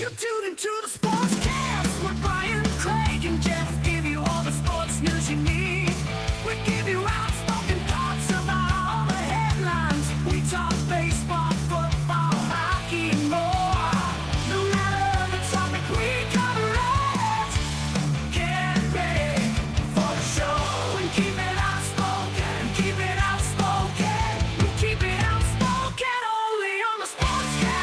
You tune into the Sportscast with Brian, Craig, and Jeff. Give you all the sports news you need. We give you outspoken thoughts about all the headlines. We talk baseball, football, hockey, and more. No matter the topic, we cover it. Get ready for the show and keep it outspoken. Keep it outspoken. We keep it outspoken only on the Sportscast.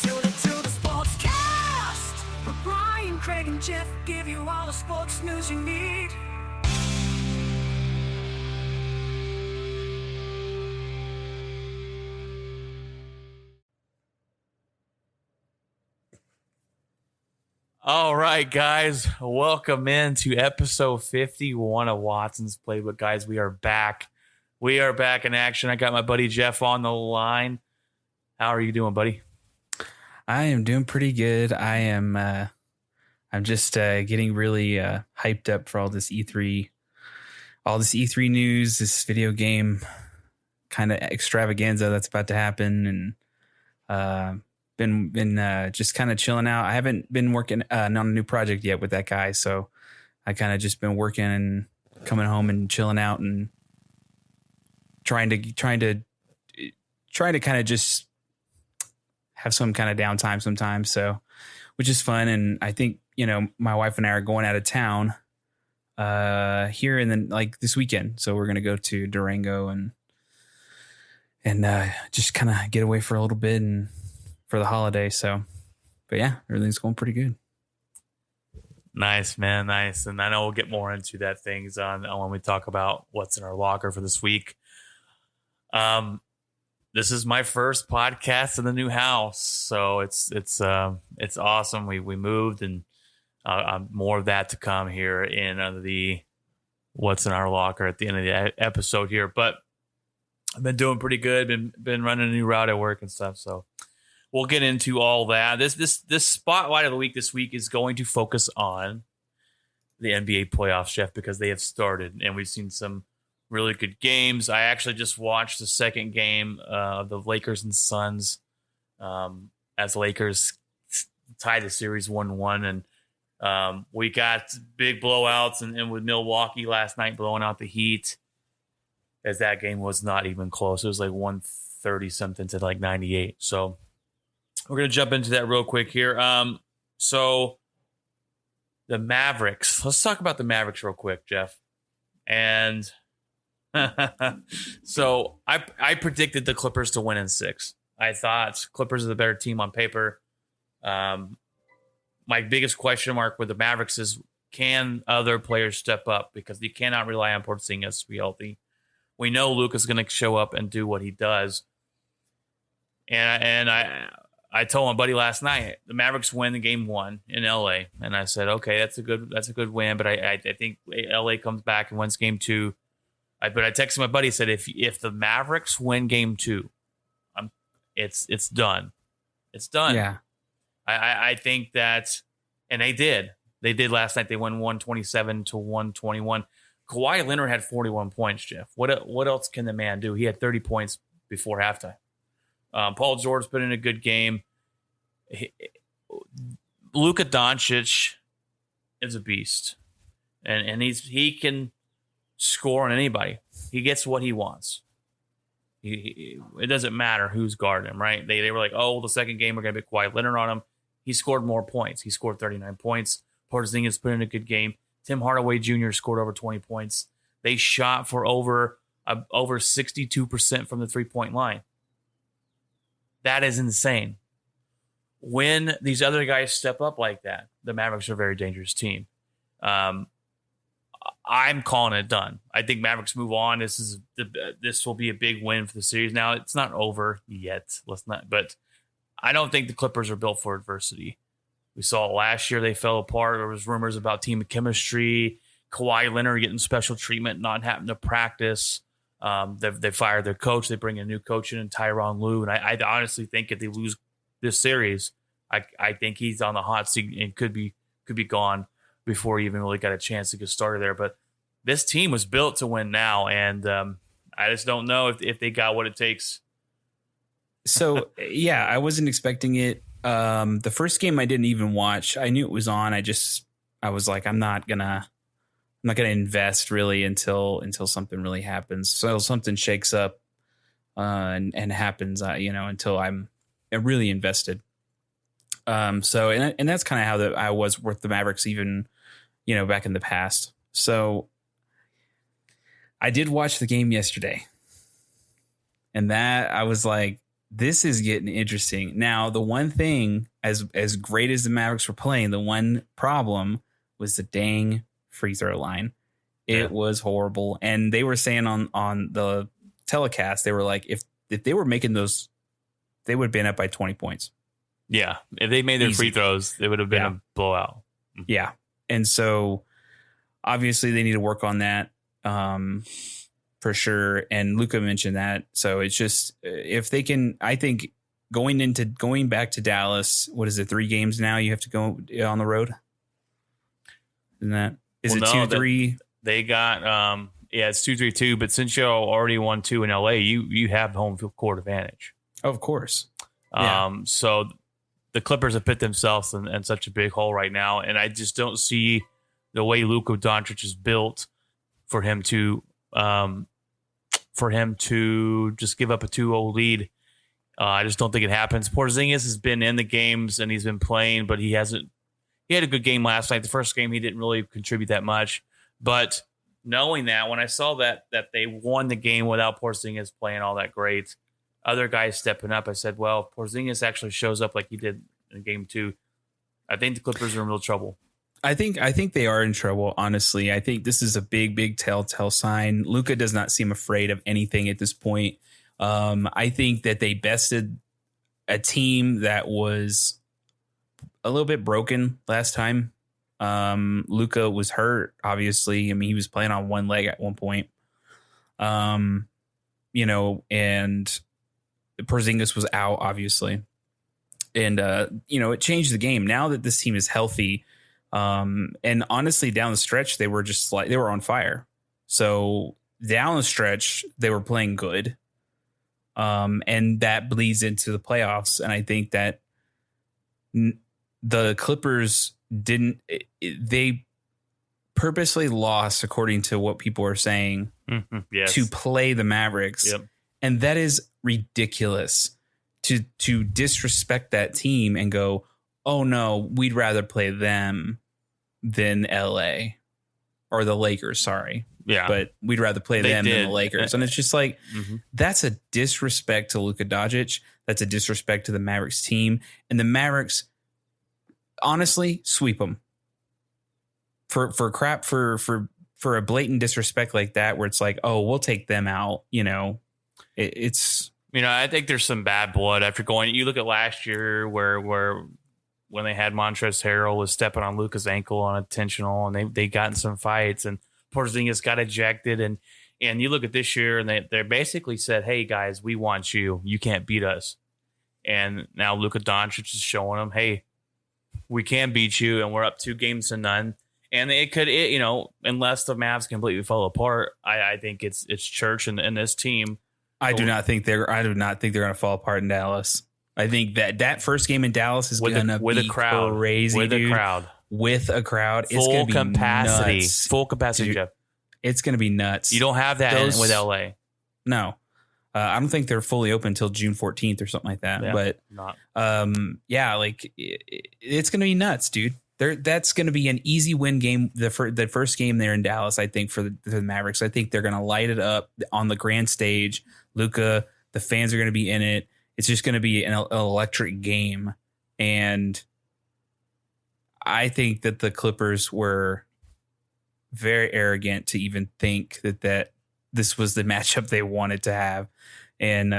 Tune into the Sportscast with Brian, Craig, and Jeff. Give you all the sports news you need. All right, guys, welcome into episode 51 of Watson's Playbook. Guys, we are back. We are back in action. I got my buddy Jeff on the line. How are you doing, buddy? I am doing pretty good. I'm just getting really hyped up for all this E3 news, this video game kind of extravaganza that's about to happen, and been just kind of chilling out. I haven't been working on a new project yet with that guy, so I kind of just been working and coming home and chilling out and trying to kind of just have some kind of downtime sometimes. So, which is fun. And I think, my wife and I are going out of town here and then like this weekend. So we're going to go to Durango and just kind of get away for a little bit and for the holiday. So, but yeah, everything's going pretty good. Nice, man. Nice. And I know we'll get more into that things on when we talk about what's in our locker for this week. This is my first podcast in the new house, so it's awesome. We moved, and more of that to come here in the what's in our locker at the end of the episode here. But I've been doing pretty good. Been running a new route at work and stuff. So we'll get into all that. This spotlight of the week this week is going to focus on the NBA playoffs, Jeff, because they have started, and we've seen some really good games. I actually just watched the second game of the Lakers and Suns as Lakers tied the series 1-1. And we got big blowouts and with Milwaukee last night blowing out the Heat, as that game was not even close. It was like 130-something to like 98. So we're going to jump into that real quick here. So the Mavericks. Let's talk about the Mavericks real quick, Jeff. And so I predicted the Clippers to win in 6. I thought Clippers are the better team on paper. My biggest question mark with the Mavericks is, can other players step up? Because you cannot rely on Porzingis to be healthy. We know Luka's going to show up and do what he does. And I told my buddy last night, the Mavericks win the game 1 in LA. And I said, okay, that's a good win. But I think LA comes back and wins game 2. But I texted my buddy, said, if the Mavericks win game 2, it's done. It's done. Yeah. I think that, and they did. They did last night. They won 127 to 121. Kawhi Leonard had 41 points, Jeff. What else can the man do? He had 30 points before halftime. Paul George's put in a good game. Luka Doncic is a beast, and he can score on anybody. He gets what he wants. It doesn't matter who's guarding him, right? They were like, oh, the second game we're going to be Kawhi Leonard on him. He scored more points. He scored 39 points. Porzingis put in a good game. Tim Hardaway Jr. scored over 20 points. They shot for over 62% from the three-point line. That is insane. When these other guys step up like that, the Mavericks are a very dangerous team. I'm calling it done. I think Mavericks move on. This will be a big win for the series. Now, it's not over yet. But I don't think the Clippers are built for adversity. We saw it last year. They fell apart. There was rumors about team chemistry. Kawhi Leonard getting special treatment, not having to practice. They fired their coach. They bring a new coach in, Tyronn Lue. And I honestly think if they lose this series, I think he's on the hot seat and could be gone before he even really got a chance to get started there. But this team was built to win now, and I just don't know if they got what it takes. So, yeah, I wasn't expecting it. The first game I didn't even watch. I knew it was on. I was like, I'm not gonna invest really until something really happens. So something shakes up and happens, until I'm really invested. So and that's kind of how I was with the Mavericks, even back in the past. So I did watch the game yesterday, and that I was like, this is getting interesting. Now, the one thing, as great as the Mavericks were playing, the one problem was the dang free throw line. It was horrible. And they were saying on the telecast, they were like, if they were making those, they would have been up by 20 points. Yeah. If they made their free throws, it would have been a blowout. Yeah. And so obviously they need to work on that. For sure. And Luka mentioned that. So it's just, if they can, I think going back to Dallas, what is it, 3 games now you have to go on the road? Isn't that, is it 2-3? They got, it's 2-3-2, but since you already won 2 in LA, you have home field court advantage. Of course. So the Clippers have put themselves in such a big hole right now. And I just don't see the way Luka Doncic is built for him to just give up a 2-0 lead. I just don't think it happens. Porzingis has been in the games and he's been playing, but he had a good game last night. The first game, he didn't really contribute that much. But knowing that, when I saw that they won the game without Porzingis playing all that great, other guys stepping up, I said, well, if Porzingis actually shows up like he did in game 2, I think the Clippers are in real trouble. I think they are in trouble, honestly. I think this is a big telltale sign. Luka does not seem afraid of anything at this point. I think that they bested a team that was a little bit broken last time. Luka was hurt, obviously. I mean, he was playing on one leg at one point. And Porzingis was out, obviously. And, it changed the game. Now that this team is healthy, and honestly, down the stretch, they were just like, they were on fire. So down the stretch, they were playing good. And that bleeds into the playoffs. And I think that the Clippers they purposely lost, according to what people are saying, to play the Mavericks. Yep. And that is ridiculous to disrespect that team and go, oh no, we'd rather play them than LA or the Lakers. Sorry. Yeah. But we'd rather play them than the Lakers. And it's just like, that's a disrespect to Luka Doncic. That's a disrespect to the Mavericks team. And the Mavericks, honestly, sweep them for a blatant disrespect like that, where it's like, oh, we'll take them out. It's, I think there's some bad blood after going. You look at last year where when they had Montrezl Harrell was stepping on Luka's ankle unintentional, and they got in some fights, and Porzingis got ejected, and you look at this year, and they basically said, hey guys, we want you. You can't beat us. And now Luka Doncic is showing them, hey, we can beat you, and we're up 2-0. And it could, unless the Mavs completely fall apart, I think it's Church and this team. I do not think they're going to fall apart in Dallas. I think that first game in Dallas is going to be crazy, with dude. With a crowd, it's going to be capacity, nuts. full capacity, Dude, Jeff. It's going to be nuts. You don't have that with LA. No, I don't think they're fully open until June 14th or something like that. Yeah, but not. It's going to be nuts, dude. That's going to be an easy win game. The first game there in Dallas, I think, for the Mavericks. I think they're going to light it up on the grand stage. Luka, the fans are going to be in it. It's just going to be an electric game. And I think that the Clippers were very arrogant to even think that this was the matchup they wanted to have. And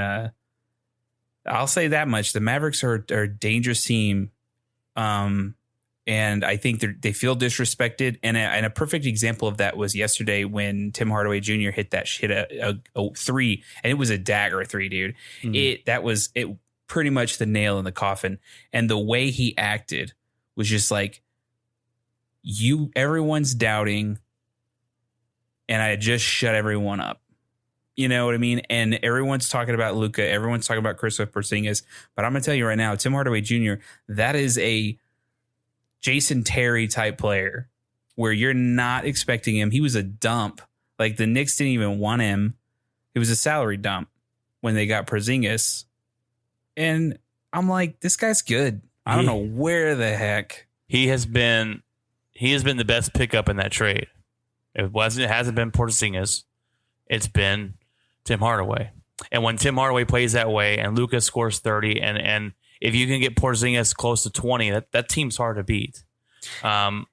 I'll say that much. The Mavericks are a dangerous team. And I think they feel disrespected. And a perfect example of that was yesterday when Tim Hardaway Jr. hit a three, and it was a dagger three, dude. That was pretty much the nail in the coffin. And the way he acted was just like, everyone's doubting, and I just shut everyone up. You know what I mean? And everyone's talking about Luka. Everyone's talking about Kristaps Porzingis. But I'm going to tell you right now, Tim Hardaway Jr., that is a Jason Terry type player where you're not expecting him. He was a dump. Like, the Knicks didn't even want him. It was a salary dump when they got Porzingis. And I'm like, this guy's good. I don't know where the heck. He has been the best pickup in that trade. It hasn't been Porzingis. It's been Tim Hardaway. And when Tim Hardaway plays that way and Luka scores 30 and if you can get Porzingis close to 20, that team's hard to beat. And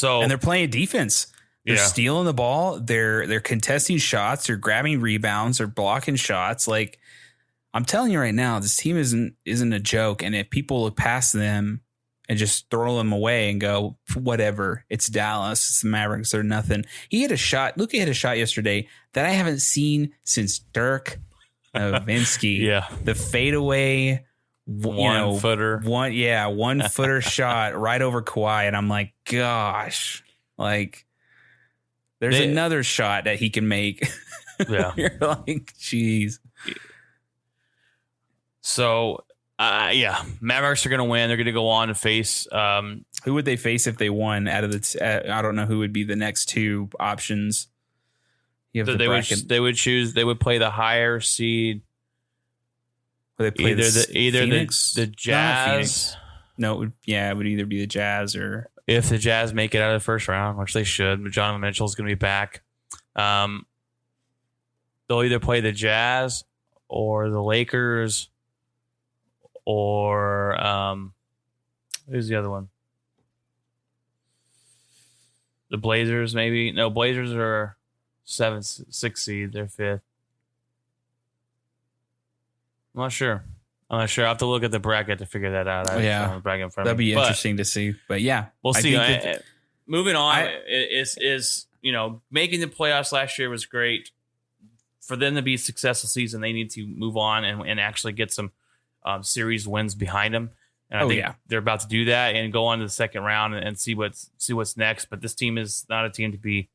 they're playing defense. They're stealing the ball. They're contesting shots. They're grabbing rebounds. They're blocking shots. Like, I'm telling you right now, this team isn't a joke. And if people look past them and just throw them away and go, whatever, it's Dallas, it's the Mavericks, they're nothing. Luka hit a shot yesterday that I haven't seen since Dirk Nowitzki. Yeah. The fadeaway. One footer shot right over Kawhi, and I'm like, gosh, like there's another shot that he can make. Yeah, you're like, geez. So, Mavericks are going to win. They're going to go on to face. Who would they face if they won? Out of the, I don't know who would be the next two options. You have they would play the higher seed. They play either the Jazz. No, it would either be the Jazz or if the Jazz make it out of the first round, which they should. But Donovan Mitchell's going to be back. They'll either play the Jazz or the Lakers or who's the other one? The Blazers, maybe. No, Blazers are 6 seed. They're 5th. I'm not sure. I have to look at the bracket to figure that out. That'd be interesting to see. But yeah, we'll see. Moving on is making the playoffs last year was great. For them to be a successful season, they need to move on and actually get some series wins behind them. And I think they're about to do that and go on to the second round and see what's next. But this team is not a team to be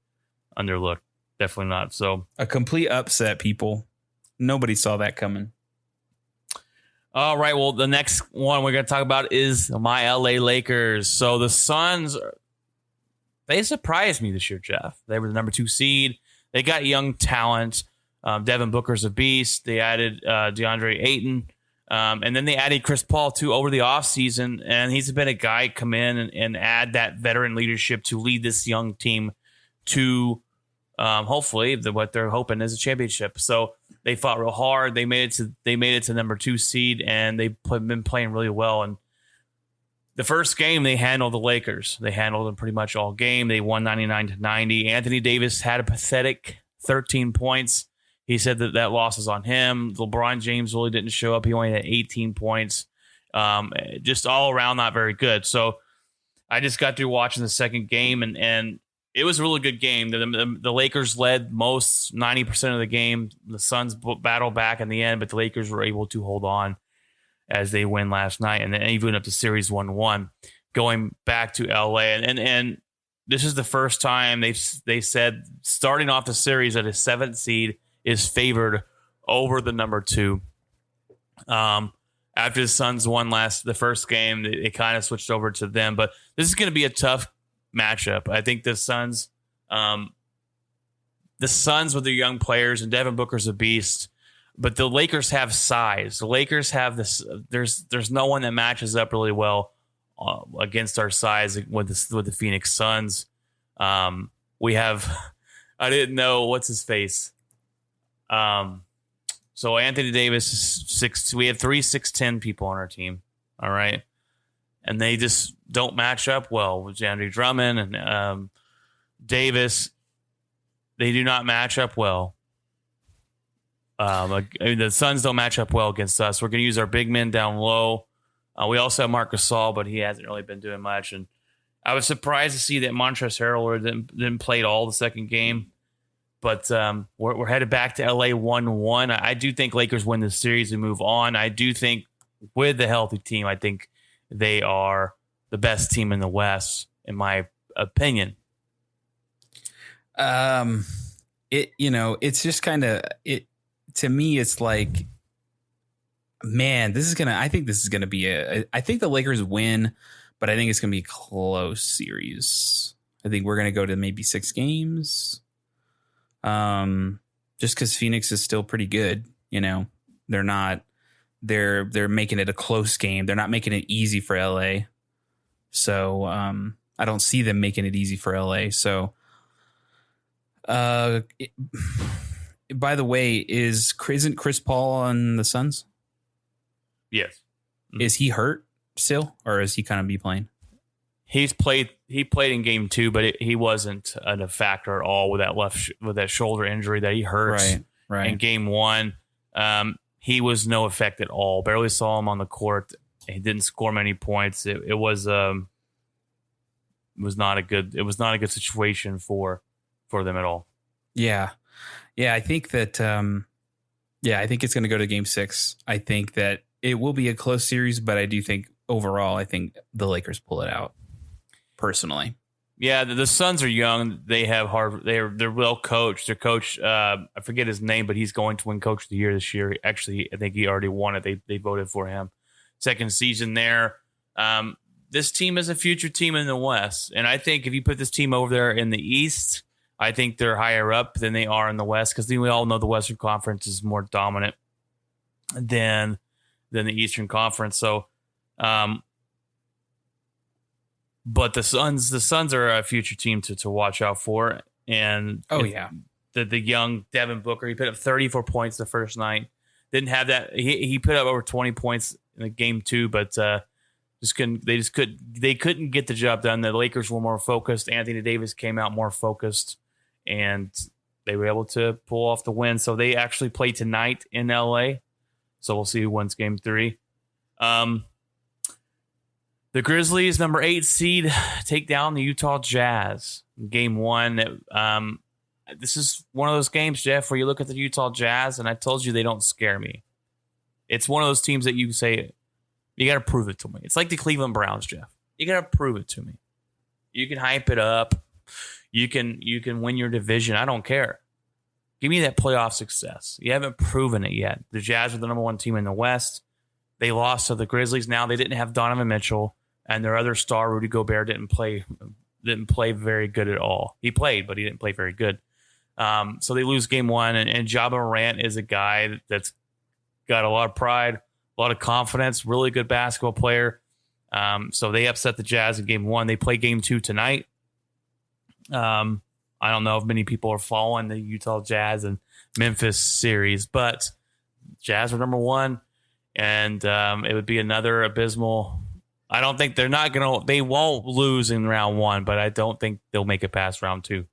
underlooked. Definitely not. So a complete upset, people. Nobody saw that coming. All right, well, the next one we're going to talk about is my LA Lakers. So the Suns, they surprised me this year, Jeff. They were the number 2 seed. They got young talent. Devin Booker's a beast. They added DeAndre Ayton. And then they added Chris Paul, too, over the offseason. And he's been a guy come in and add that veteran leadership to lead this young team to hopefully what they're hoping is a championship. So they fought real hard. They made it to number 2 seed, and they've been playing really well. And the first game, they handled the Lakers. They handled them pretty much all game. They won 99-90. Anthony Davis had a pathetic 13 points. He said that loss is on him. LeBron James really didn't show up. He only had 18 points. Just all around not very good. So I just got through watching the second game, and it was a really good game. The Lakers led most 90% of the game. The Suns battled back in the end, but the Lakers were able to hold on as they win last night, and then even up to series 1-1, going back to LA. And this is the first time they said starting off the series at a 7th seed is favored over the number 2. After the Suns won the first game, it kind of switched over to them. But this is going to be a tough matchup. I think the Suns with their young players, and Devin Booker's a beast, but the Lakers have size. The Lakers have this. There's no one that matches up really well against our size with the Phoenix Suns. We have I didn't know what's his face. So Anthony Davis is 6. We have 3 6'10" people on our team. All right. And they just don't match up well with Andrew Drummond and Davis. They do not match up well. The Suns don't match up well against us. We're going to use our big men down low. We also have Marc Gasol, but he hasn't really been doing much. And I was surprised to see that Montrezl Harrell didn't play at all the second game. But we're headed back to LA 1-1. I do think Lakers win the series and move on. I do think with the healthy team, I think they are the best team in the West, in my opinion. It's just kind of it to me. It's like, man, I think this is gonna be I think the Lakers win, but I think it's gonna be a close series. I think we're gonna go to maybe 6 games. Just because Phoenix is still pretty good, they're making it a close game. They're not making it easy for LA. So, I don't see them making it easy for LA. So, by the way, isn't Chris Paul on the Suns? Yes. Is he hurt still, or is he kind of be playing? He played in game 2, but he wasn't a factor at all with that shoulder injury that he hurt in game 1. He was no effect at all. Barely saw him on the court. He didn't score many points. It was not a good situation for them at all. Yeah. I think that I think it's going to go to game 6. I think that it will be a close series, but I do think overall I think the Lakers pull it out. Personally, yeah, the Suns are young. They have they're well coached. Their coach, I forget his name, but he's going to win Coach of the Year this year. Actually, I think he already won it. They voted for him. Second season there. This team is a future team in the West, and I think if you put this team over there in the East, I think they're higher up than they are in the West, because we all know the Western Conference is more dominant than the Eastern Conference. So. But the Suns are a future team to watch out for. And the young Devin Booker, he put up 34 points the first night. Didn't have that. He put up over 20 points in the game 2, but they couldn't get the job done. The Lakers were more focused. Anthony Davis came out more focused, and they were able to pull off the win. So they actually play tonight in LA. So we'll see who wins game 3. The Grizzlies, number 8 seed, take down the Utah Jazz. Game 1. This is one of those games, Jeff, where you look at the Utah Jazz, and I told you they don't scare me. It's one of those teams that you say, you got to prove it to me. It's like the Cleveland Browns, Jeff. You got to prove it to me. You can hype it up. You can win your division. I don't care. Give me that playoff success. You haven't proven it yet. The Jazz are the number 1 team in the West. They lost to the Grizzlies. Now they didn't have Donovan Mitchell. And their other star, Rudy Gobert, didn't play very good at all. He played, but he didn't play very good. So they lose game 1. And Ja Morant is a guy that's got a lot of pride, a lot of confidence, really good basketball player. So they upset the Jazz in game 1. They play game 2 tonight. I don't know if many people are following the Utah Jazz and Memphis series, but Jazz are number 1. And it would be another abysmal. I don't think they won't lose in round 1, but I don't think they'll make it past round 2.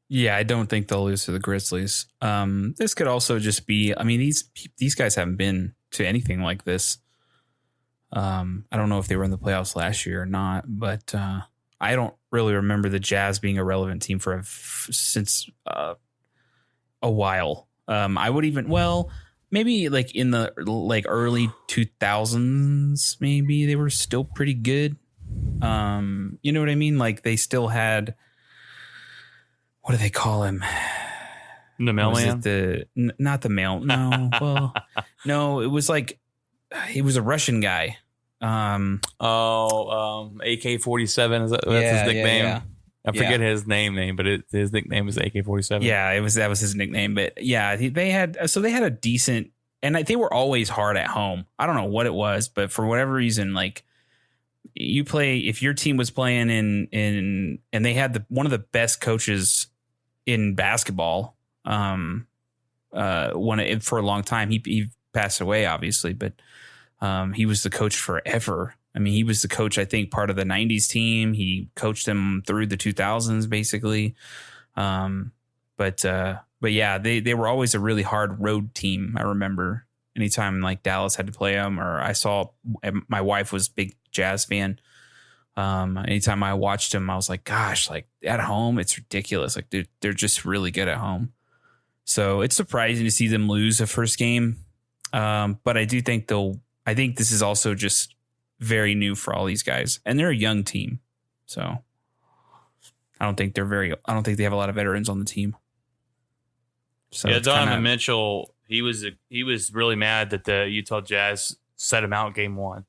Yeah, I don't think they'll lose to the Grizzlies. This could also just be, I mean, these guys haven't been to anything like this. I don't know if they were in the playoffs last year or not, but I don't really remember the Jazz being a relevant team since a while. I would even, maybe like in the early 2000s, maybe they were still pretty good. You know what I mean? Like they still had, what do they call him? The mailman? Not the mail. No. Well, no, it was like, he was a Russian guy. AK-47. That's his nickname. Yeah. I forget his name, but his nickname is AK-47. Yeah, that was his nickname. But yeah, they had a decent, and they were always hard at home. I don't know what it was, but for whatever reason, like if your team was playing in and they had one of the best coaches in basketball, for a long time. He passed away, obviously, but he was the coach forever. I mean, he was the coach, I think, part of the 90s team. He coached them through the 2000s, basically. But yeah, they were always a really hard road team. I remember anytime like Dallas had to play them, or I saw, my wife was a big Jazz fan. Anytime I watched him, I was like, gosh, like at home, it's ridiculous. Like they're just really good at home. So it's surprising to see them lose the first game. But I do think I think this is also just very new for all these guys, and they're a young team. So I don't think they have a lot of veterans on the team. So yeah, Donovan Mitchell, he was really mad that the Utah Jazz set him out game 1.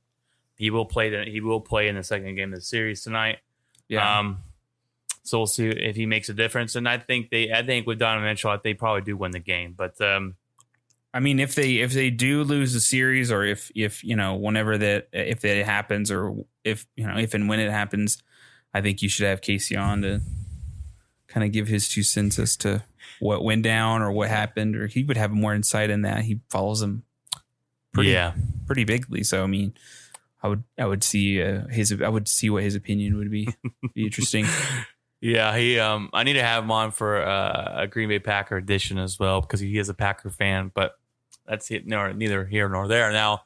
He will play in the second game of the series tonight. Yeah. So we'll see if he makes a difference. And I think with Donovan Mitchell, they probably do win the game. But I mean, if they do lose the series, or if whenever if it happens, or if and when it happens, I think you should have Casey on to kind of give his 2 cents as to what went down or what happened, or he would have more insight in that. He follows him pretty bigly. So I mean, I would see what his opinion would be. Be interesting. Yeah, he. I need to have him on for a Green Bay Packer edition as well, because he is a Packer fan. But that's it. Neither here nor there. Now,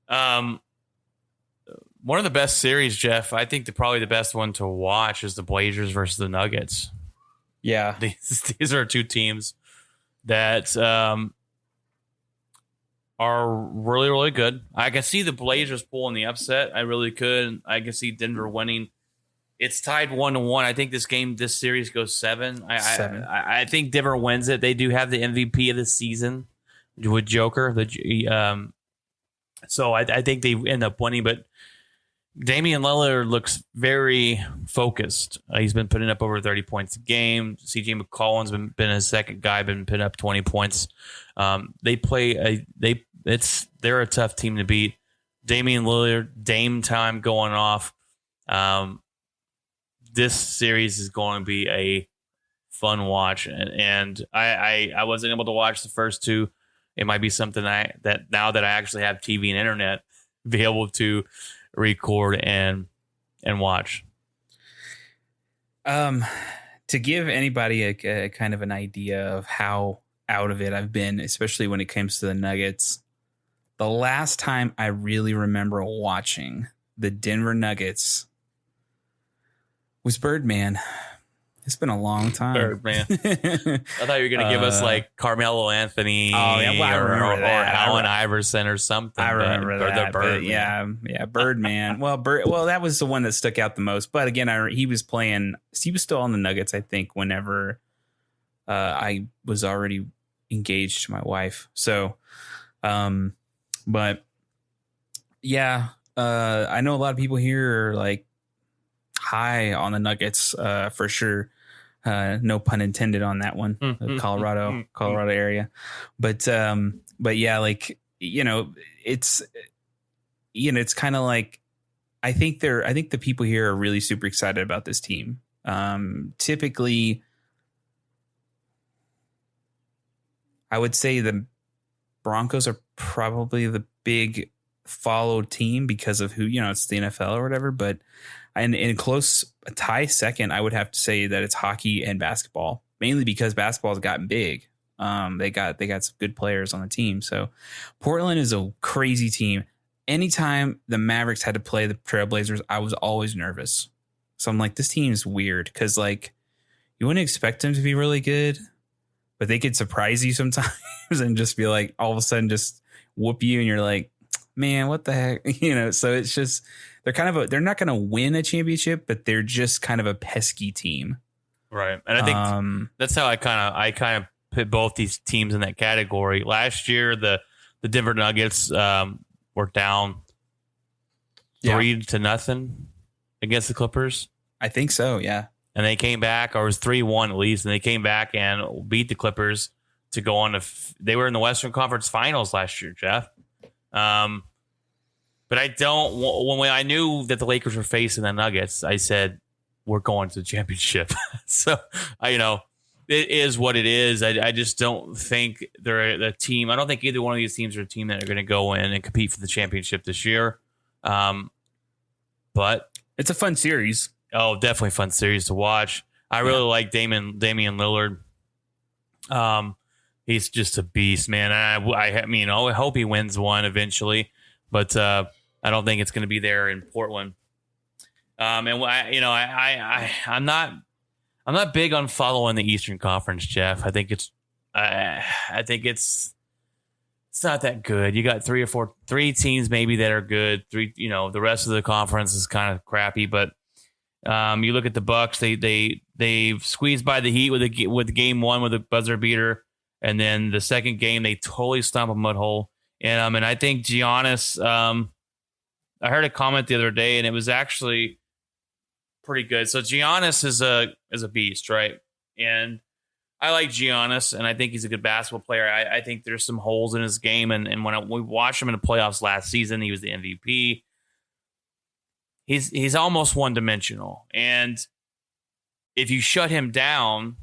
one of the best series, Jeff. I think probably the best one to watch is the Blazers versus the Nuggets. Yeah, these are 2 teams that are really, really good. I can see the Blazers pulling the upset. I really could. I can see Denver winning. It's tied 1-1. I think this series goes 7. I think Denver wins it. They do have the MVP of the season with Joker. So I think they end up winning. But Damian Lillard looks very focused. He's been putting up over 30 points a game. CJ McCollum's been his second guy, been putting up 20 points. They're a tough team to beat. Damian Lillard, Dame time going off. This series is going to be a fun watch, and I wasn't able to watch the first 2. It might be something that now that I actually have TV and internet, be able to record and watch. To give anybody a kind of an idea of how out of it I've been, especially when it comes to the Nuggets, the last time I really remember watching the Denver Nuggets was Birdman. It's been a long time. Birdman. I thought you were going to give us like Carmelo Anthony or Allen Iverson or something. I remember that. Birdman. Yeah, Birdman. Well, that was the one that stuck out the most. But again, he was still on the Nuggets, I think, whenever I was already engaged to my wife. So, but yeah, I know a lot of people here are like high on the Nuggets for sure. No pun intended on that one. The Colorado area. But yeah, like, it's kind of like, I think the people here are really super excited about this team. Typically I would say the Broncos are probably the big followed team because of who, it's the NFL or whatever, but in close tie second, I would have to say that it's hockey and basketball, mainly because basketball's gotten big. They got some good players on the team. So Portland is a crazy team. Anytime the Mavericks had to play the Trailblazers, I was always nervous. So I'm like, this team is weird because like you wouldn't expect them to be really good, but they could surprise you sometimes and just be like all of a sudden just whoop you and you're like, man, what the heck? So it's just they're not going to win a championship, but they're just kind of a pesky team. Right. And I think that's how I kind of put both these teams in that category. Last year, the Denver Nuggets were down 3-0 against the Clippers. I think so, yeah. And they came back, or it was 3-1 at least, and they came back and beat the Clippers to go on they were in the Western Conference Finals last year, Jeff. But when I knew that the Lakers were facing the Nuggets, I said, we're going to the championship. So, it is what it is. I just don't think they're a team. I don't think either one of these teams are a team that are going to go in and compete for the championship this year. But it's a fun series. Oh, definitely fun series to watch. I really like Damian Lillard. He's just a beast, man. I hope he wins one eventually, but I don't think it's going to be there in Portland. I'm not big on following the Eastern Conference, Jeff. I think it's not that good. You got three teams maybe that are good. The rest of the conference is kind of crappy. But you look at the Bucks. They squeezed by the Heat with game one with a buzzer beater, and then the second game they totally stomp a mud hole. And I think Giannis. I heard a comment the other day, and it was actually pretty good. So Giannis is a beast, right? And I like Giannis, and I think he's a good basketball player. I think there's some holes in his game, and when we watched him in the playoffs last season, he was the MVP. He's almost one-dimensional, and if you shut him down,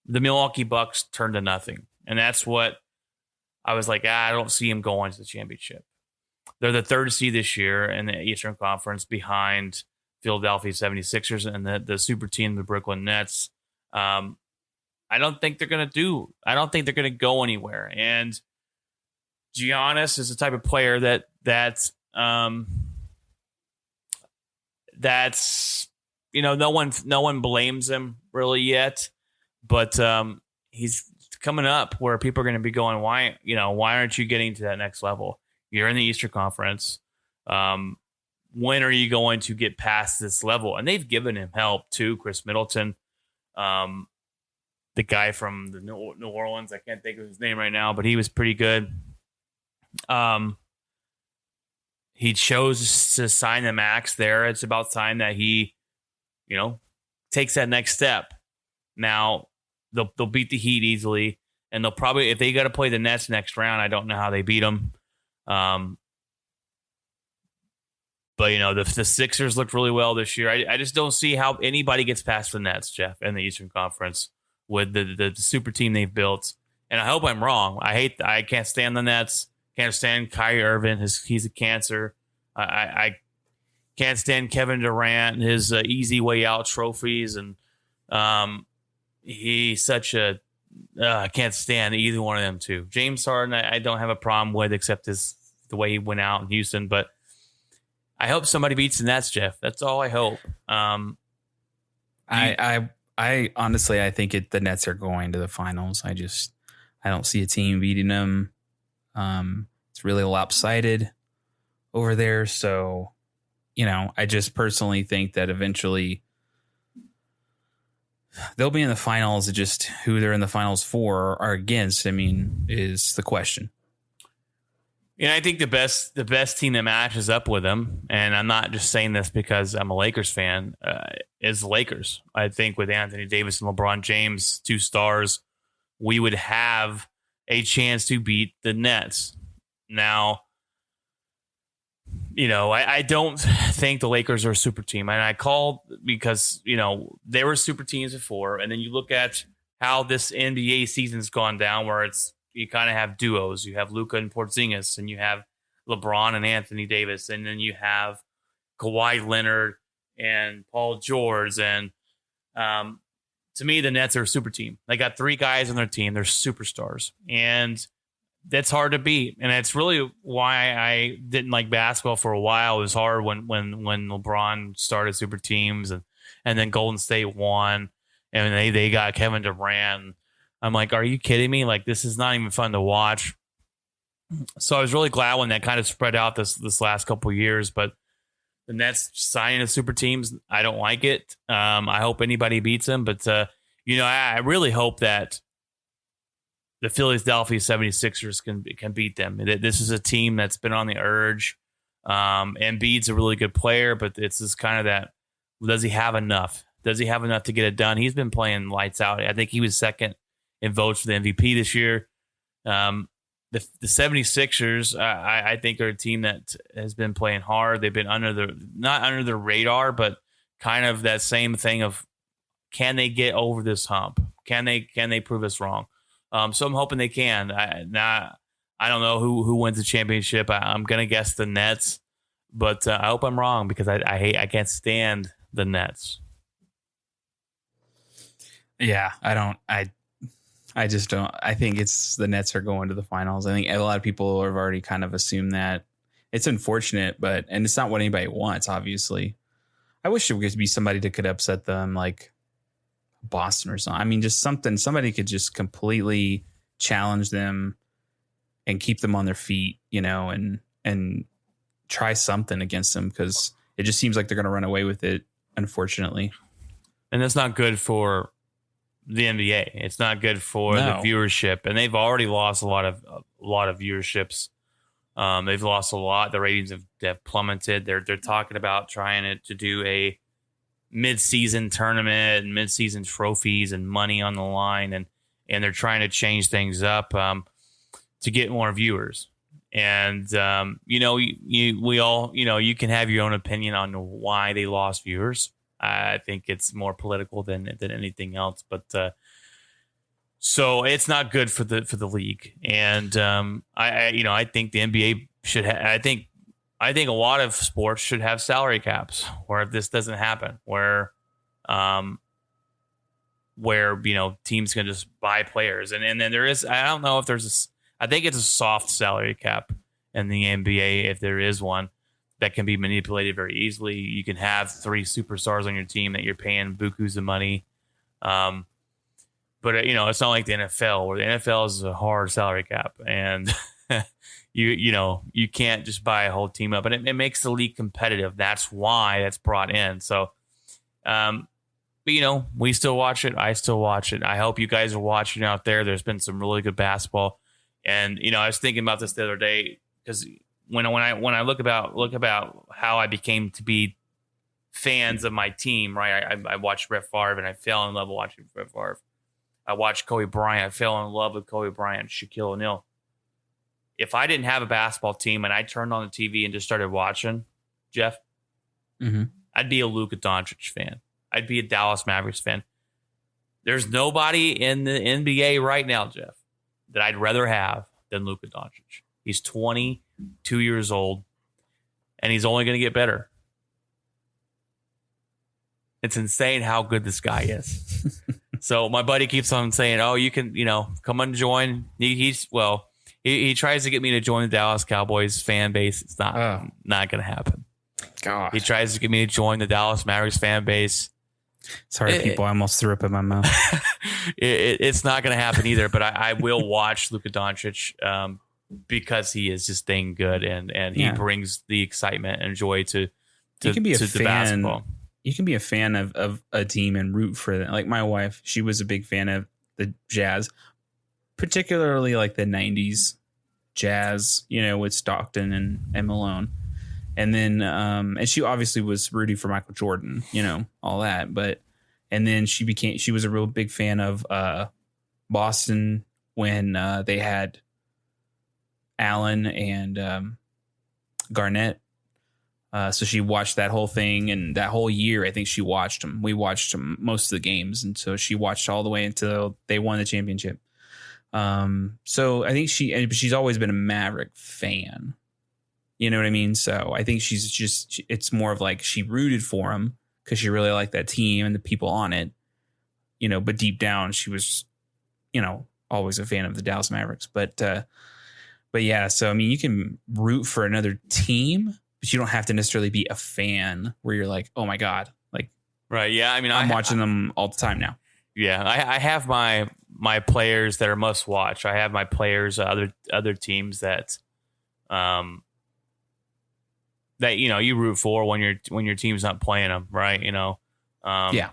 the Milwaukee Bucks turn to nothing, and that's what I was like. I don't see him going to the championship. They're the third seed this year in the Eastern Conference behind Philadelphia 76ers and the super team, the Brooklyn Nets. I don't think they're going to go anywhere. And Giannis is the type of player that's no one blames him really yet, but he's coming up where people are going to be going, why aren't you getting to that next level? You're in the Eastern Conference. When are you going to get past this level? And they've given him help too. Chris Middleton, the guy from the New Orleans, I can't think of his name right now, but he was pretty good. He chose to sign the max there. It's about time that he, takes that next step. Now they'll beat the Heat easily, and they'll probably, if they got to play the Nets next round, I don't know how they beat them. But the Sixers looked really well this year. I just don't see how anybody gets past the Nets, Jeff, in the Eastern Conference with the super team they've built. And I hope I'm wrong. I can't stand the Nets. Can't stand Kyrie Irving. He's a cancer. I can't stand Kevin Durant and his easy way out trophies. And he's such a I can't stand either one of them two. James Harden, I don't have a problem with, except the way he went out in Houston. But I hope somebody beats the Nets, Jeff. That's all I hope. I honestly, I think the Nets are going to the finals. I don't see a team beating them. It's really lopsided over there. So, I just personally think that eventually they'll be in the finals. Just who they're in the finals for or against, is the question. And I think the best team that matches up with them, and I'm not just saying this because I'm a Lakers fan, is the Lakers. I think with Anthony Davis and LeBron James, 2 stars, we would have a chance to beat the Nets. Now, I don't think the Lakers are a super team. And I called because, they were super teams before. And then you look at how this NBA season's gone down, where you kind of have duos. You have Luka and Porzingis, and you have LeBron and Anthony Davis, and then you have Kawhi Leonard and Paul George. And to me, the Nets are a super team. They got 3 guys on their team. They're superstars. And that's hard to beat. And that's really why I didn't like basketball for a while. It was hard when LeBron started super teams and then Golden State won and they got Kevin Durant. I'm like, are you kidding me? Like, this is not even fun to watch. So I was really glad when that kind of spread out this last couple of years. But the Nets signing the super teams, I don't like it. I hope anybody beats them. But, I really hope that the Philadelphia 76ers can beat them. This is a team that's been on the urge. Embiid's a really good player, but it's just kind of that, does he have enough? Does he have enough to get it done? He's been playing lights out. I think he was second in votes for the MVP this year. The 76ers, I think, are a team that has been playing hard. They've been not under the radar, but kind of that same thing of, can they get over this hump? Can they prove us wrong? So I'm hoping they can. I don't know who wins the championship. I'm gonna guess the Nets, but I hope I'm wrong because I can't stand the Nets. Yeah, I just don't. I think it's the Nets are going to the finals. I think a lot of people have already kind of assumed that. It's unfortunate, and it's not what anybody wants, obviously. I wish it could be somebody that could upset them, like Boston or something. I mean, just somebody could just completely challenge them and keep them on their feet, and try something against them, because it just seems like they're going to run away with it, unfortunately. And that's not good for the NBA. It's not good for the viewership, and they've already lost a lot of viewerships. They've lost a lot. The ratings have plummeted. They're talking about trying to do a mid-season tournament and mid-season trophies and money on the line, and they're trying to change things up to get more viewers. And we all, you can have your own opinion on why they lost viewers. I think it's more political than anything else, but so it's not good for the league. And I think the NBA should. I think a lot of sports should have salary caps where this doesn't happen, where teams can just buy players, and then there is. I don't know if there's I think it's a soft salary cap in the NBA, if there is one, that can be manipulated very easily. You can have 3 superstars on your team that you're paying bukus of money. But it's not like the NFL, where the NFL is a hard salary cap, and you can't just buy a whole team up, and it makes the league competitive. That's why that's brought in. So, but we still watch it. I still watch it. I hope you guys are watching out there. There's been some really good basketball, and I was thinking about this the other day, because when I look about how I became to be fans of my team, right? I watched Brett Favre, and I fell in love with watching Brett Favre. I watched Kobe Bryant. I fell in love with Kobe Bryant, Shaquille O'Neal. If I didn't have a basketball team and I turned on the TV and just started watching, Jeff, I'd be a Luka Doncic fan. I'd be a Dallas Mavericks fan. There's nobody in the NBA right now, Jeff, that I'd rather have than Luka Doncic. He's 22 years old, and he's only going to get better. It's insane how good this guy is. So my buddy keeps on saying, "Oh, you can, come and join." He tries to get me to join the Dallas Cowboys fan base. It's not going to happen. God. He tries to get me to join the Dallas Mavericks fan base. Sorry, people. I almost threw up in my mouth. It's not going to happen either. But I will watch Luka Doncic because he is just dang good, and he brings the excitement and joy to the basketball. You can be a fan of a team and root for them. Like my wife, she was a big fan of the Jazz, particularly like the 90s Jazz, with Stockton and Malone. And then and she obviously was rooting for Michael Jordan, all that. And then she was a real big fan of Boston when they had Allen and Garnett. So she watched that whole thing, and that whole year, I think she watched them. We watched them most of the games, and so she watched all the way until they won the championship. So I think she's always been a Maverick fan. You know what I mean? So I think it's more of like she rooted for him because she really liked that team and the people on it. But deep down she was, always a fan of the Dallas Mavericks. But yeah, so I mean, you can root for another team, but you don't have to necessarily be a fan where you're like, oh my God, like, right. Yeah. I mean, I'm watching them all the time now. Yeah. I have my players that are must watch. I have my players, other teams that you root for when your team's not playing them, right? Yeah.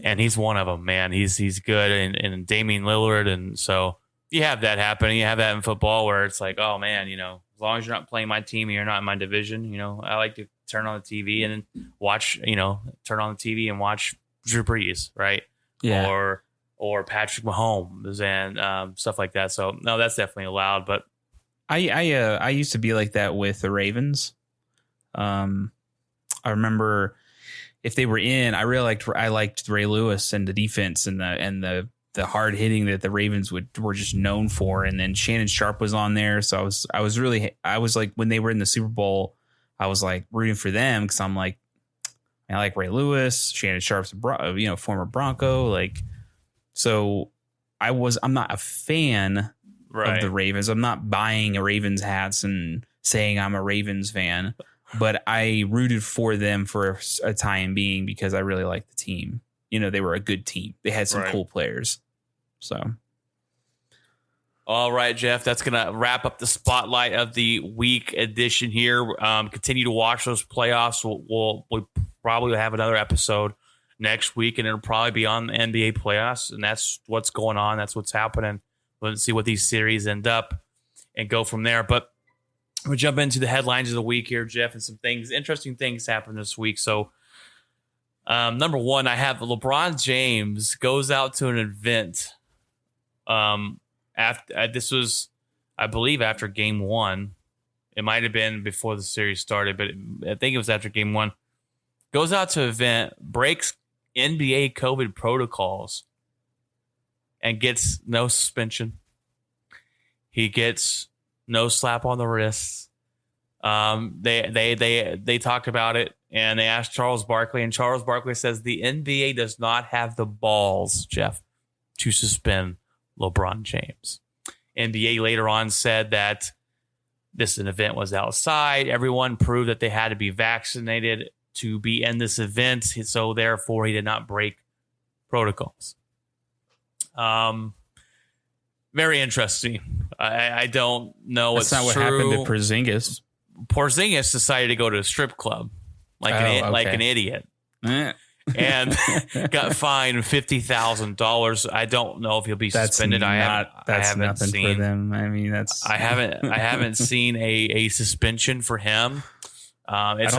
And he's one of them, man. He's good, and Damian Lillard, and so you have that happening. You have that in football where it's like, oh man, as long as you're not playing my team and you're not in my division, I like to turn on the TV and watch, turn on the TV and watch Drew Brees, right? Yeah. Or Patrick Mahomes and stuff like that. So no, that's definitely allowed. But I used to be like that with the Ravens. I remember if they were in, I liked Ray Lewis and the defense and the hard hitting that the Ravens were just known for. And then Shannon Sharp was on there. So I was like, when they were in the Super Bowl, I was like rooting for them. Cause I'm like, I like Ray Lewis, Shannon Sharp's former Bronco. Like, so I'm not a fan of the Ravens. I'm not buying a Ravens hats and saying I'm a Ravens fan. but I rooted for them for a time being because I really liked the team. They were a good team. They had some cool players. So. All right, Jeff, that's going to wrap up the spotlight of the week edition here. Continue to watch those playoffs. We'll probably have another episode next week, and it'll probably be on the NBA playoffs, and that's what's going on. That's what's happening. We'll see what these series end up and go from there. But we'll jump into the headlines of the week here, Jeff, and some interesting things happened this week. So, number one, I have LeBron James goes out to an event. This was, I believe, after game one. It might have been before the series started, but I think it was after game one. Goes out to an event, breaks NBA COVID protocols, and gets no suspension. He gets no slap on the wrists. They talked about it, and they asked Charles Barkley, and Charles Barkley says the NBA does not have the balls, Jeff, to suspend LeBron James. NBA later on said that this event was outside. Everyone proved that they had to be vaccinated to be in this event, so therefore he did not break protocols. Very interesting. I don't know. That's not what happened to Porzingis. Porzingis decided to go to a strip club like an idiot. And got fined $50,000. I don't know if he'll be suspended. That's I haven't nothing seen, for them. I mean, I haven't seen a suspension for him. It's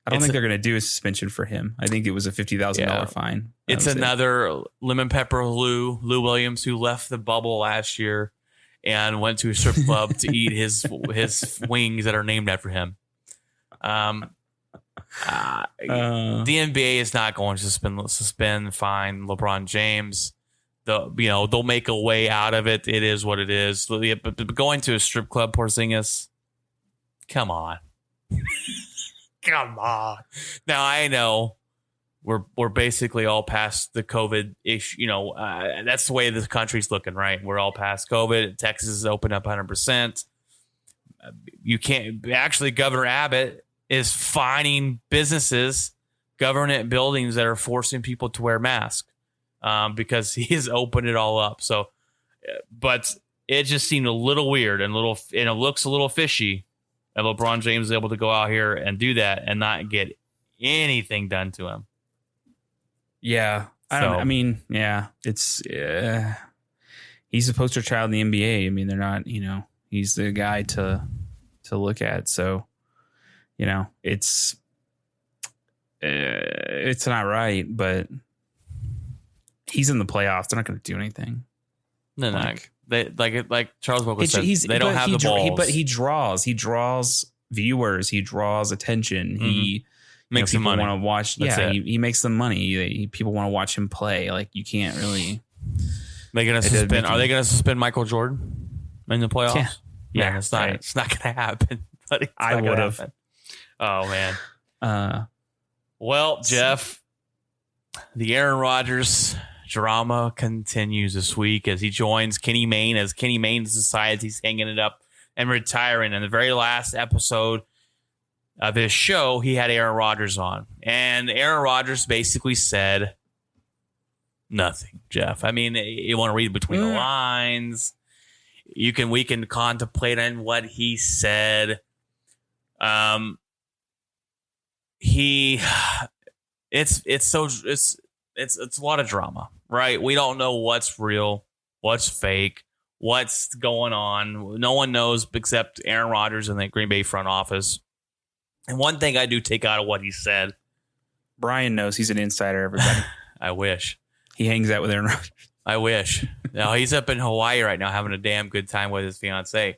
I don't think they're going to do a suspension for him. I think it was a $50,000 fine. It's another lemon pepper Lou Williams, who left the bubble last year and went to a strip club to eat his wings that are named after him. The NBA is not going to suspend, fine LeBron James. They'll make a way out of it. It is what it is. But going to a strip club, Porzingis, come on. Come on. Now I know we're basically all past the COVID issue. That's the way the country's looking, right? We're all past COVID. Texas is open up 100%. You can't actually. Governor Abbott is fining businesses, government buildings that are forcing people to wear masks because he has opened it all up. So, but it just seemed a little weird and it looks a little fishy. And LeBron James is able to go out here and do that and not get anything done to him. Yeah. It's he's a poster child in the NBA. I mean, they're not, he's the guy to look at. So, it's not right, but he's in the playoffs. They're not going to do anything. No, like Charles Barkley said, they don't have the balls. But he draws viewers. He draws attention. Mm-hmm. He makes them money. Want to watch. He makes them money. People want to watch him play. Like, you can't really. Are they going to suspend Michael Jordan in the playoffs? Yeah, it's not. Right. It's not going to happen. But I would have. Oh man. Well, Jeff, the Aaron Rodgers drama continues this week as he joins Kenny Mayne, as Kenny Mayne decides he's hanging it up and retiring. In the very last episode of his show, he had Aaron Rodgers on, and Aaron Rodgers basically said nothing, Jeff. I mean, you want to read between the lines. We can contemplate on what he said. It's a lot of drama, right? We don't know what's real, what's fake, what's going on. No one knows except Aaron Rodgers and the Green Bay front office. And one thing I do take out of what he said, Brian knows. He's an insider, everybody. I wish. He hangs out with Aaron Rodgers. I wish. No, he's up in Hawaii right now having a damn good time with his fiance,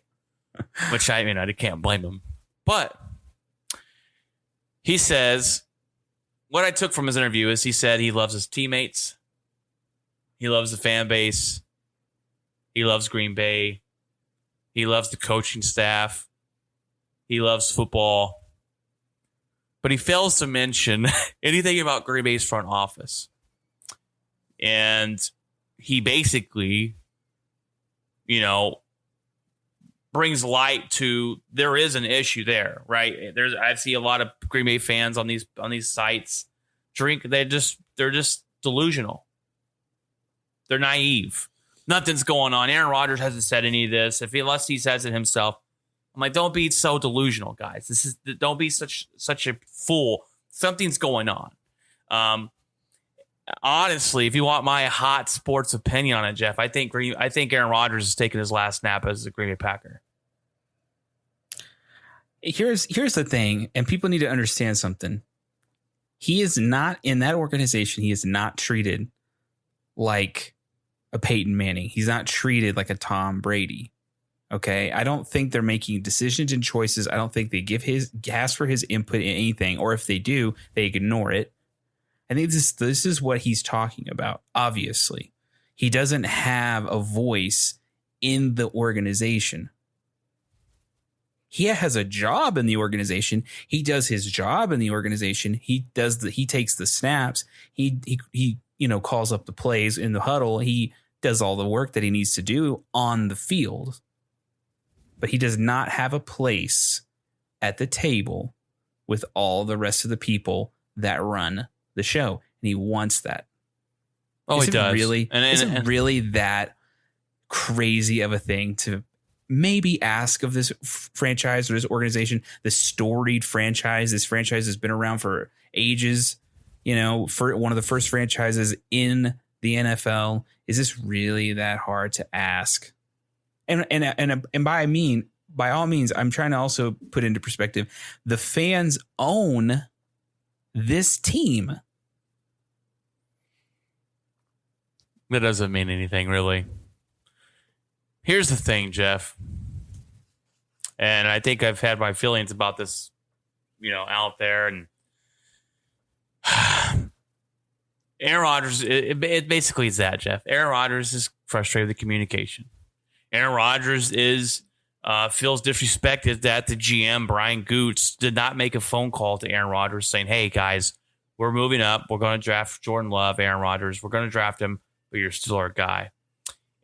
which I can't blame him. But he says, what I took from his interview is he said he loves his teammates. He loves the fan base. He loves Green Bay. He loves the coaching staff. He loves football. But he fails to mention anything about Green Bay's front office. And he basically, brings light to there is an issue there, right? I see a lot of Green Bay fans on these sites they're just delusional. They're naive. Nothing's going on. Aaron Rodgers hasn't said any of this. Unless he says it himself. I'm like, don't be so delusional, guys. Don't be such a fool. Something's going on. Honestly, if you want my hot sports opinion on it, Jeff, I think Aaron Rodgers is taking his last snap as a Green Bay Packer. Here's the thing, and people need to understand something. He is not in that organization. He is not treated like a Peyton Manning. He's not treated like a Tom Brady. Okay, I don't think they're making decisions and choices. I don't think they ask for his input in anything, or if they do, they ignore it. I think this is what he's talking about. Obviously, he doesn't have a voice in the organization. He has a job in the organization. He does his job in the organization. He takes the snaps. He calls up the plays in the huddle. He does all the work that he needs to do on the field. But he does not have a place at the table with all the rest of the people that run the show. And he wants that. Oh, he does. Is it really that crazy of a thing to maybe ask of this franchise or this organization, this storied franchise? This franchise has been around for ages, for one of the first franchises in the NFL. Is this really that hard to ask? And by all means, I'm trying to also put into perspective, the fans own this team. That doesn't mean anything, really. Here's the thing, Jeff. And I think I've had my feelings about this, out there. And Aaron Rodgers, it basically is that, Jeff. Aaron Rodgers is frustrated with the communication. Aaron Rodgers feels disrespected that the GM, Brian Goots, did not make a phone call to Aaron Rodgers saying, hey, guys, we're moving up. We're going to draft Jordan Love, Aaron Rodgers. We're going to draft him, but you're still our guy.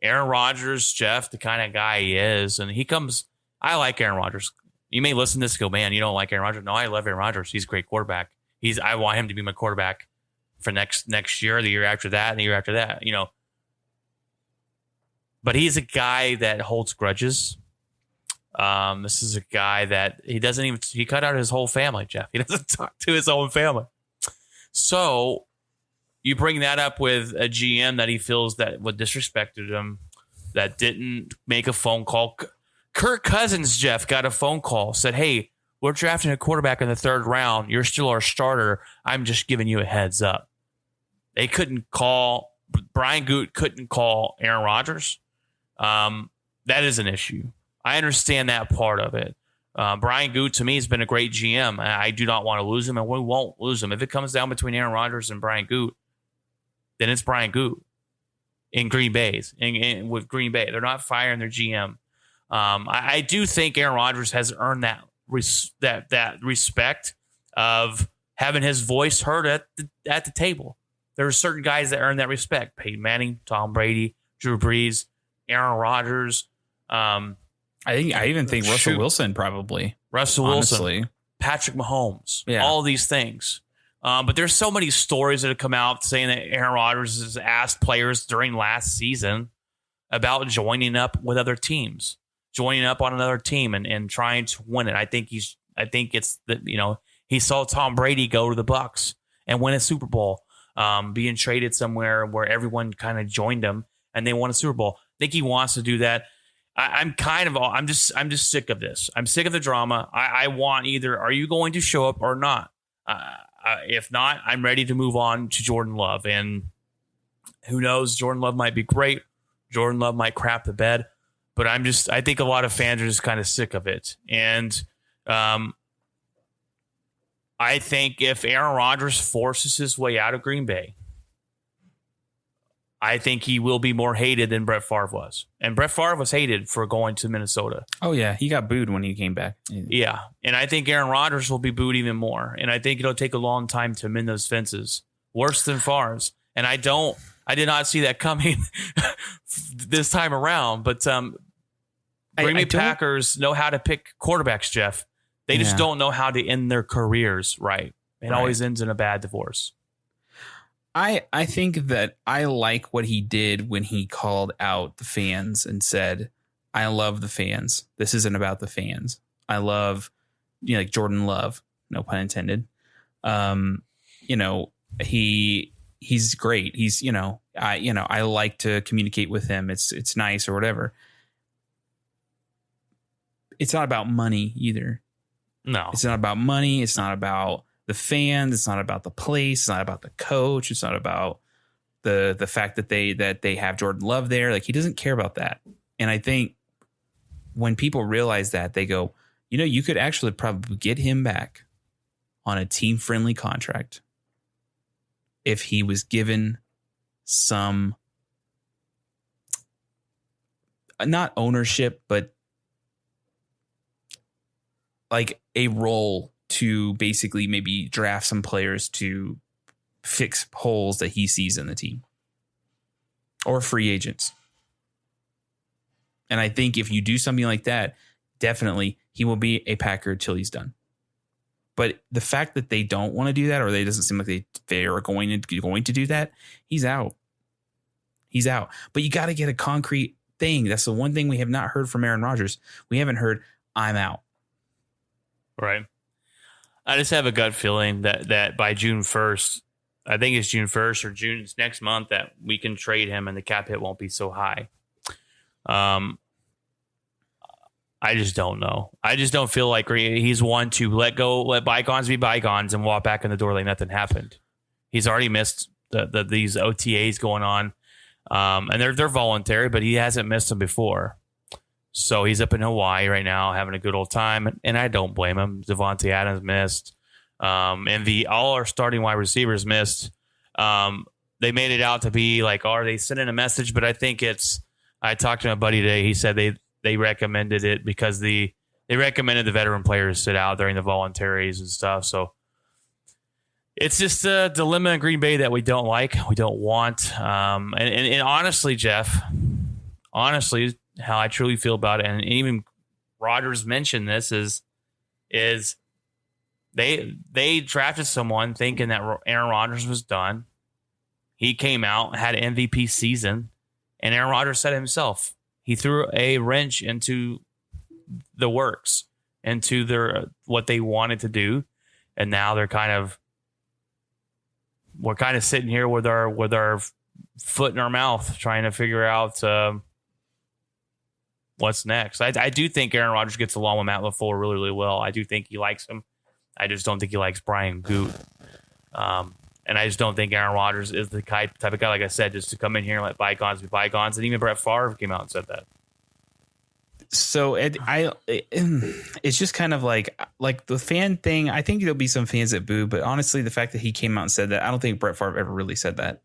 Aaron Rodgers, Jeff, the kind of guy he is, and he comes, I like Aaron Rodgers. You may listen to this and go, man, you don't like Aaron Rodgers. No, I love Aaron Rodgers. He's a great quarterback. I want him to be my quarterback for next year, the year after that, and the year after that, But he's a guy that holds grudges. This is a guy that he cut out his whole family, Jeff. He doesn't talk to his own family. So you bring that up with a GM that he feels that what disrespected him, that didn't make a phone call. Kirk Cousins, Jeff, got a phone call, said, hey, we're drafting a quarterback in the 3rd round. You're still our starter. I'm just giving you a heads up. They couldn't call, Brian Goot couldn't call Aaron Rodgers. That is an issue. I understand that part of it. Brian Goot, to me, has been a great GM. I do not want to lose him, and we won't lose him. If it comes down between Aaron Rodgers and Brian Goot, then it's Brian Goot in Green Bay's. With Green Bay, they're not firing their GM. I do think Aaron Rodgers has earned that respect of having his voice heard at the table. There are certain guys that earn that respect: Peyton Manning, Tom Brady, Drew Brees, Aaron Rodgers. I even think Russell Wilson probably. Russell Wilson, Patrick Mahomes, all these things. But there's so many stories that have come out saying that Aaron Rodgers has asked players during last season about joining up with other teams, joining up on another team and trying to win it. I think it's that, he saw Tom Brady go to the Bucs and win a Super Bowl, being traded somewhere where everyone kind of joined him and they won a Super Bowl. I think he wants to do that. I'm just sick of this. I'm sick of the drama. I want either, are you going to show up or not? If not, I'm ready to move on to Jordan Love. And who knows? Jordan Love might be great. Jordan Love might crap the bed. But I think a lot of fans are just kind of sick of it. And I think if Aaron Rodgers forces his way out of Green Bay, I think he will be more hated than Brett Favre was. And Brett Favre was hated for going to Minnesota. Oh, yeah. He got booed when he came back. Yeah. And I think Aaron Rodgers will be booed even more. And I think it'll take a long time to mend those fences. Worse than Favre's. And I did not see that coming this time around. But Green Bay Packers know how to pick quarterbacks, Jeff. They just don't know how to end their careers right. It always ends in a bad divorce. I think that I like what he did when he called out the fans and said, I love the fans. This isn't about the fans. I love, like Jordan Love, no pun intended. He's great. He's, I like to communicate with him. It's nice or whatever. It's not about money either. No, it's not about money. It's not about the fans. It's not about the place. It's not about the coach. It's not about the fact that they have Jordan Love there. Like, he doesn't care about that. And I think when people realize that, they go, you could actually probably get him back on a team friendly contract if he was given some, not ownership, but like a role to basically maybe draft some players to fix holes that he sees in the team, or free agents. And I think if you do something like that, definitely he will be a Packer till he's done. But the fact that they don't want to do that, or they doesn't seem like they are going to do that, he's out. He's out. But you got to get a concrete thing. That's the one thing we have not heard from Aaron Rodgers. We haven't heard, I'm out. Right. I just have a gut feeling that by June 1st, I think it's June 1st or June's next month, that we can trade him and the cap hit won't be so high. I just don't know. I just don't feel like he's one to let bygones be bygones and walk back in the door like nothing happened. He's already missed these OTAs going on, and they're voluntary, but he hasn't missed them before. So he's up in Hawaii right now having a good old time, and I don't blame him. Devontae Adams missed, and all our starting wide receivers missed. They made it out to be like, are they sending a message? But I think I talked to my buddy today. He said they recommended it because they recommended the veteran players sit out during the voluntaries and stuff. So it's just a dilemma in Green Bay that we don't like, we don't want. And honestly, Jeff, how I truly feel about it, and even Rodgers mentioned this, is they drafted someone thinking that Aaron Rodgers was done. He came out, had an MVP season, and Aaron Rodgers said it himself. He threw a wrench into the works, into what they wanted to do, and now we're kind of sitting here with our foot in our mouth, trying to figure out what's next. I do think Aaron Rodgers gets along with Matt LaFleur really, really well. I do think he likes him. I just don't think he likes Brian Goot. And I just don't think Aaron Rodgers is the type of guy, like I said, just to come in here and let bygones be bygones. And even Brett Favre came out and said that. So it's just kind of like the fan thing. I think there'll be some fans that boo, but honestly, the fact that he came out and said that, I don't think Brett Favre ever really said that.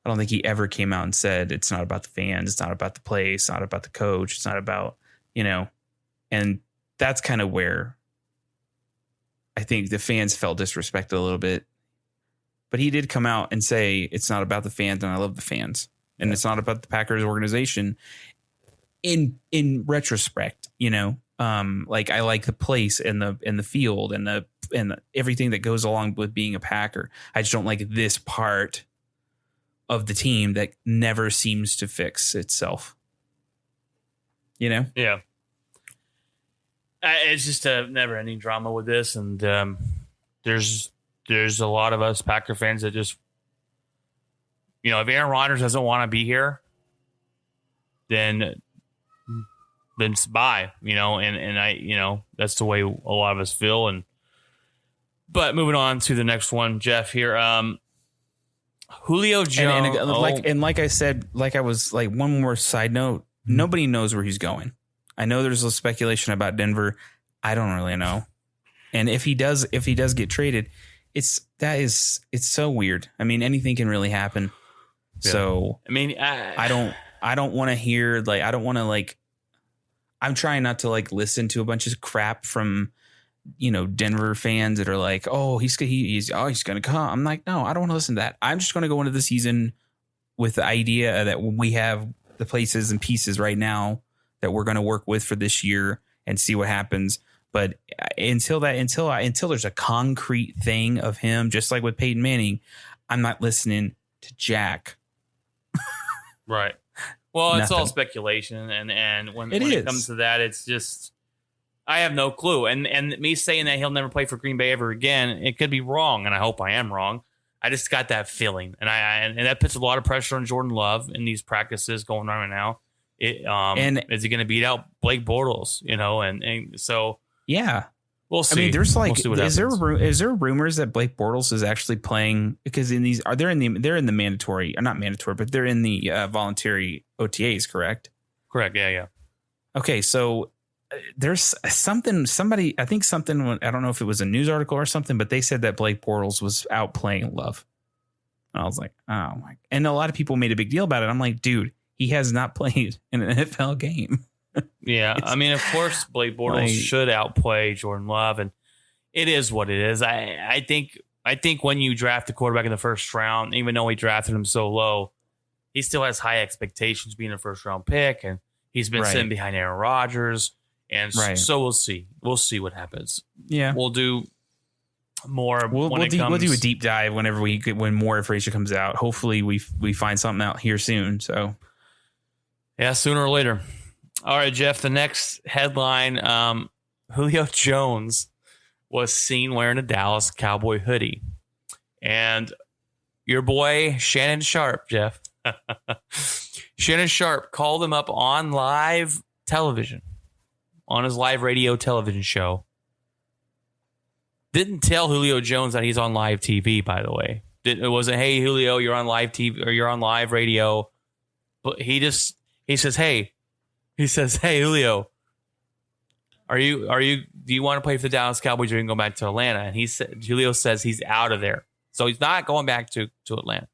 I don't think he ever came out and said it's not about the fans, it's not about the play, it's not about the coach, it's not about, and that's kind of where I think the fans felt disrespected a little bit. But he did come out and say it's not about the fans, and I love the fans, and it's not about the Packers organization. In retrospect, like I like the place and the field and the everything that goes along with being a Packer. I just don't like this part of the team that never seems to fix itself. Yeah. It's just a never-ending drama with this, and there's a lot of us Packer fans that just, if Aaron Rodgers doesn't want to be here, then bye, and I, that's the way a lot of us feel. But moving on to the next one, Jeff, here, Julio Jones. And like I said, one more side note, nobody knows where he's going. I know there's a speculation about Denver. I don't really know. And if he does get traded, it's so weird. I mean, anything can really happen. Yeah. So I mean, I don't want to hear I'm trying not to listen to a bunch of crap from Denver fans that are like, oh, he's gonna come. I'm like, no, I don't want to listen to that. I'm just going to go into the season with the idea that we have the places and pieces right now that we're going to work with for this year and see what happens. But until there's a concrete thing of him, just like with Peyton Manning, I'm not listening to Jack. Right. Well, it's all Nothing. speculation, and when it comes to that, it's just I have no clue. And me saying that he'll never play for Green Bay ever again, it could be wrong, and I hope I am wrong. I just got that feeling, and that puts a lot of pressure on Jordan Love in these practices going on right now. Is he going to beat out Blake Bortles? And so yeah. We'll see. I mean, there's like, we'll is there rumors that Blake Bortles is actually playing because they're in the mandatory, or not mandatory, but they're in the voluntary OTAs, correct? Correct. Yeah. Okay. So there's somebody, I don't know if it was a news article or something, but they said that Blake Bortles was out playing Love. And I was like, oh my, and a lot of people made a big deal about it. I'm like, dude, he has not played in an NFL game. Yeah, I mean, of course, Blake Bortles should outplay Jordan Love, and it is what it is. I think when you draft a quarterback in the first round, even though we drafted him so low, he still has high expectations being a first round pick, and he's been sitting behind Aaron Rodgers, and so we'll see. We'll see what happens. Yeah, we'll do more. We'll do a deep dive when more information comes out. Hopefully, we find something out here soon. So, yeah, sooner or later. All right, Jeff, the next headline, Julio Jones was seen wearing a Dallas Cowboy hoodie. And your boy, Shannon Sharp, Jeff, Shannon Sharp called him up on live television, on his live radio television show. Didn't tell Julio Jones that he's on live TV, by the way. It wasn't, hey, Julio, you're on live TV, or you're on live radio. But he says, hey, Julio, do you want to play for the Dallas Cowboys or you can go back to Atlanta? And Julio says he's out of there. So he's not going back to Atlanta.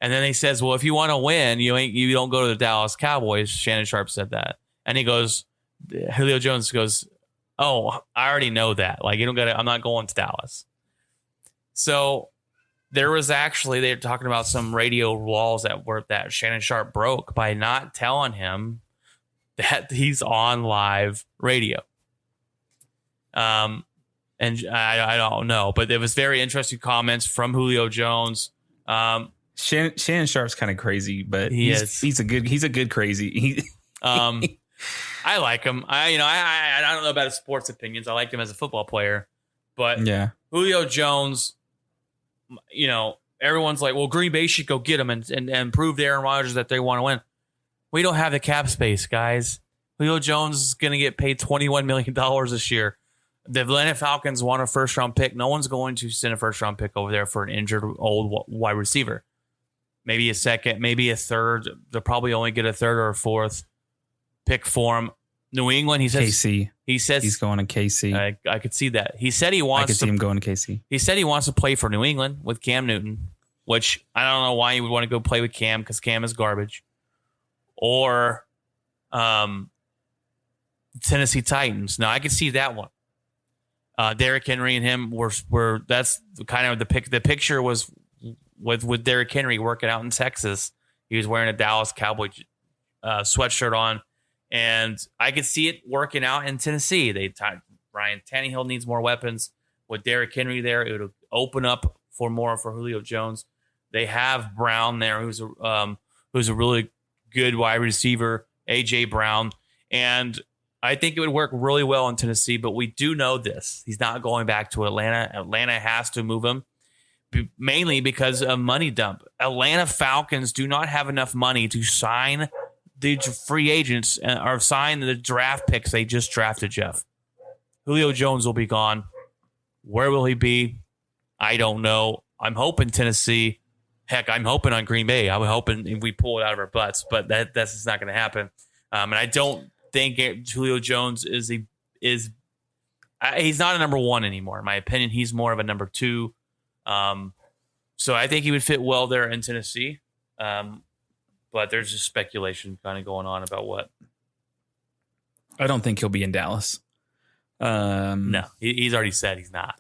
And then he says, well, if you want to win, you don't go to the Dallas Cowboys. Shannon Sharp said that. And Julio Jones goes, oh, I already know that. Like, I'm not going to Dallas. So they're talking about some radio laws that Shannon Sharp broke by not telling him that he's on live radio. And I don't know, but there was very interesting comments from Julio Jones. Shannon Sharp's kind of crazy, but he's a good crazy. I like him. I don't know about his sports opinions. I like him as a football player, but Julio Jones, everyone's like, well, Green Bay should go get him and prove to Aaron Rodgers that they want to win. We don't have the cap space, guys. Julio Jones is going to get paid $21 million this year. The Atlanta Falcons want a first-round pick. No one's going to send a first-round pick over there for an injured old wide receiver. Maybe a second, maybe a third. They'll probably only get a third or a fourth pick for him. New England, he says he's going to KC. I could see that. He said he wants. I could see him going to KC. He said he wants to play for New England with Cam Newton, which I don't know why he would want to go play with Cam because Cam is garbage. Or Tennessee Titans. Now I could see that one. Derrick Henry and him were that's kind of the picture was with Derrick Henry working out in Texas. He was wearing a Dallas Cowboy sweatshirt on, and I could see it working out in Tennessee. Ryan Tannehill needs more weapons. With Derrick Henry there, it would open up for more for Julio Jones. They have Brown there, who's a really good wide receiver, A.J. Brown, and I think it would work really well in Tennessee, but we do know this. He's not going back to Atlanta. Atlanta has to move him, mainly because of money dump. Atlanta Falcons do not have enough money to sign the free agents or sign the draft picks they just drafted, Jeff. Julio Jones will be gone. Where will he be? I don't know. I'm hoping Tennessee. Heck, I'm hoping on Green Bay. I'm hoping if we pull it out of our butts, but that's just not going to happen. And I don't think Julio Jones he's not a number one anymore. In my opinion, he's more of a number two. So I think he would fit well there in Tennessee. But there's just speculation kind of going on about what. I don't think he'll be in Dallas. No, he's already said he's not.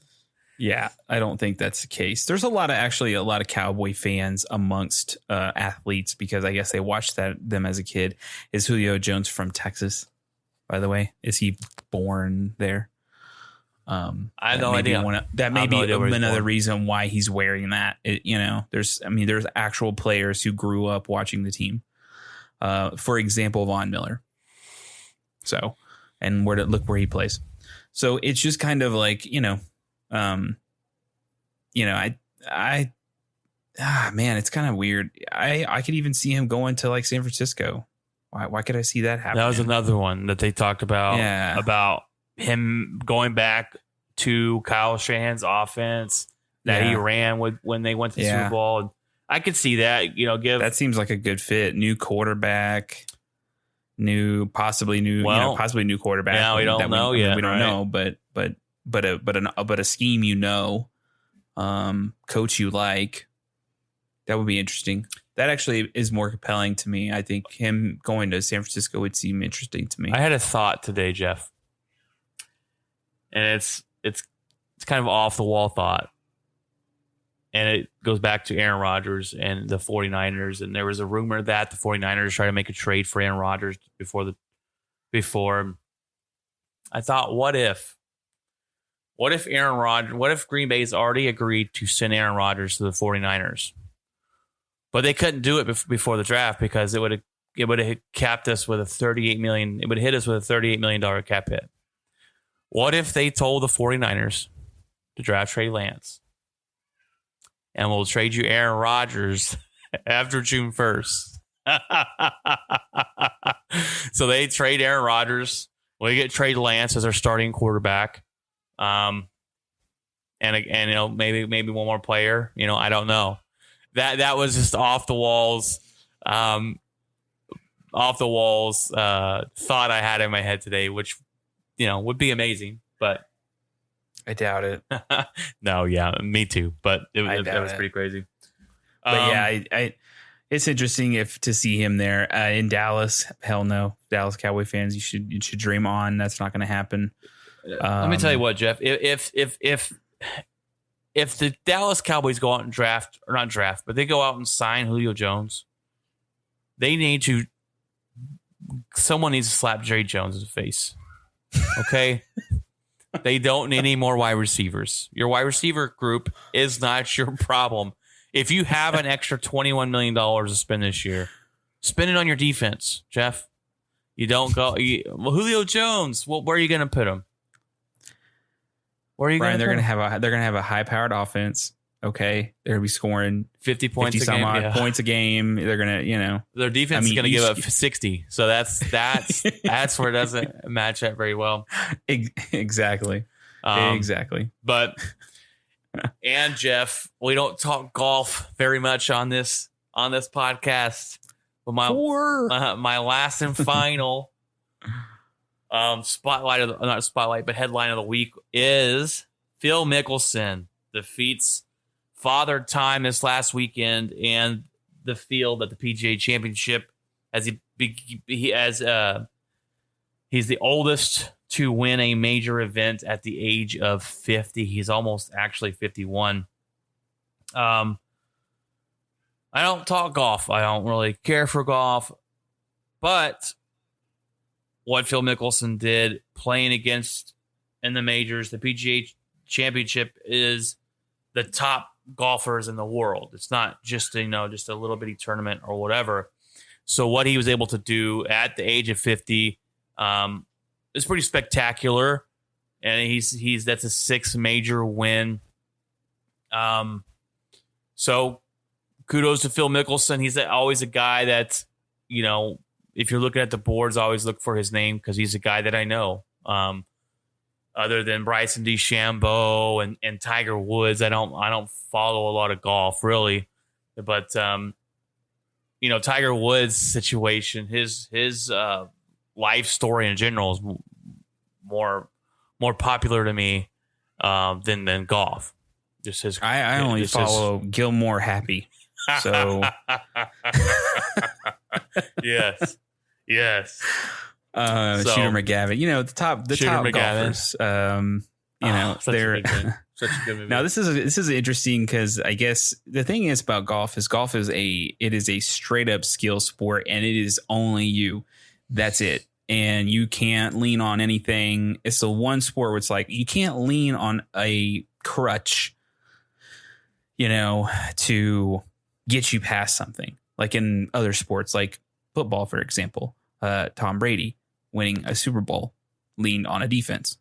Yeah, I don't think that's the case. There's a lot of Cowboy fans amongst athletes because I guess they watched them as a kid. Is Julio Jones from Texas, by the way? Is he born there? I have no idea. That may be another reason why he's wearing that. There's actual players who grew up watching the team. For example, Von Miller. So, and look where he plays. So it's just kind of like, man, it's kind of weird. I could even see him going to like San Francisco. Why could I see that happen? That was another one that they talked about. Yeah. About him going back to Kyle Shanahan's offense that he ran with when they went to the Super Bowl. And I could see that. That seems like a good fit. New quarterback. Possibly new quarterback. Yeah, we don't know yet. We don't know, but a scheme, coach you like, that would be interesting. That actually is more compelling to me. I think him going to San Francisco would seem interesting to me. I had a thought today, Jeff, and it's kind of off the wall thought, and it goes back to Aaron Rodgers and the 49ers. And there was a rumor that the 49ers tried to make a trade for Aaron Rodgers before. I thought, what if Green Bay's already agreed to send Aaron Rodgers to the 49ers, but they couldn't do it before the draft because it would have capped us with $38 million. It would hit us with a $38 million cap hit. What if they told the 49ers to draft Trey Lance? And we'll trade you Aaron Rodgers after June 1st. So they trade Aaron Rodgers. We get Trey Lance as our starting quarterback. And maybe one more player. I don't know. That was just off the walls thought I had in my head today, which would be amazing, but I doubt it. No, yeah, me too. But it was pretty crazy. But I it's interesting to see him there in Dallas. Hell no, Dallas Cowboy fans, you should dream on. That's not going to happen. Let me tell you what, Jeff. If the Dallas Cowboys go out and but they go out and sign Julio Jones, someone needs to slap Jerry Jones in the face. Okay. They don't need any more wide receivers. Your wide receiver group is not your problem. If you have an extra $21 million to spend this year, spend it on your defense, Jeff. You don't go. Julio Jones. Where are you going to put him? Where are you going? They're going to have a high powered offense. Okay, they're going to be scoring 50 points a game. Points a game. They're going to, their defense is going to give up 60. So that's where it doesn't match up very well. Exactly. Exactly. But and Jeff, we don't talk golf very much on this podcast. But my last and final headline of the week is Phil Mickelson defeats Father Time this last weekend and the field at the PGA Championship as he's the oldest to win a major event at the age of 50. He's almost actually 51. I don't talk golf. I don't really care for golf. But what Phil Mickelson did playing against in the majors, the PGA Championship is the top golfers in the world. It's not just a little bitty tournament or whatever. So what he was able to do at the age of 50 is pretty spectacular, and that's a 6th major win. So kudos to Phil Mickelson. He's always a guy that, if you're looking at the boards, always look for his name because he's a guy that I know. Other than Bryson DeChambeau and Tiger Woods, I don't follow a lot of golf really, but Tiger Woods' situation, his life story in general is more popular to me than golf. Just his. I only follow Gilmore Happy, so yes. Shooter McGavin, the top Shooter golfers. they're Such a good movie. Now this is interesting because I guess the thing is about golf is it is a straight up skill sport, and it is only you. That's it. And you can't lean on anything. It's the one sport where it's like you can't lean on a crutch, to get you past something. Like in other sports, like football, for example, Tom Brady winning a Super Bowl leaned on a defense.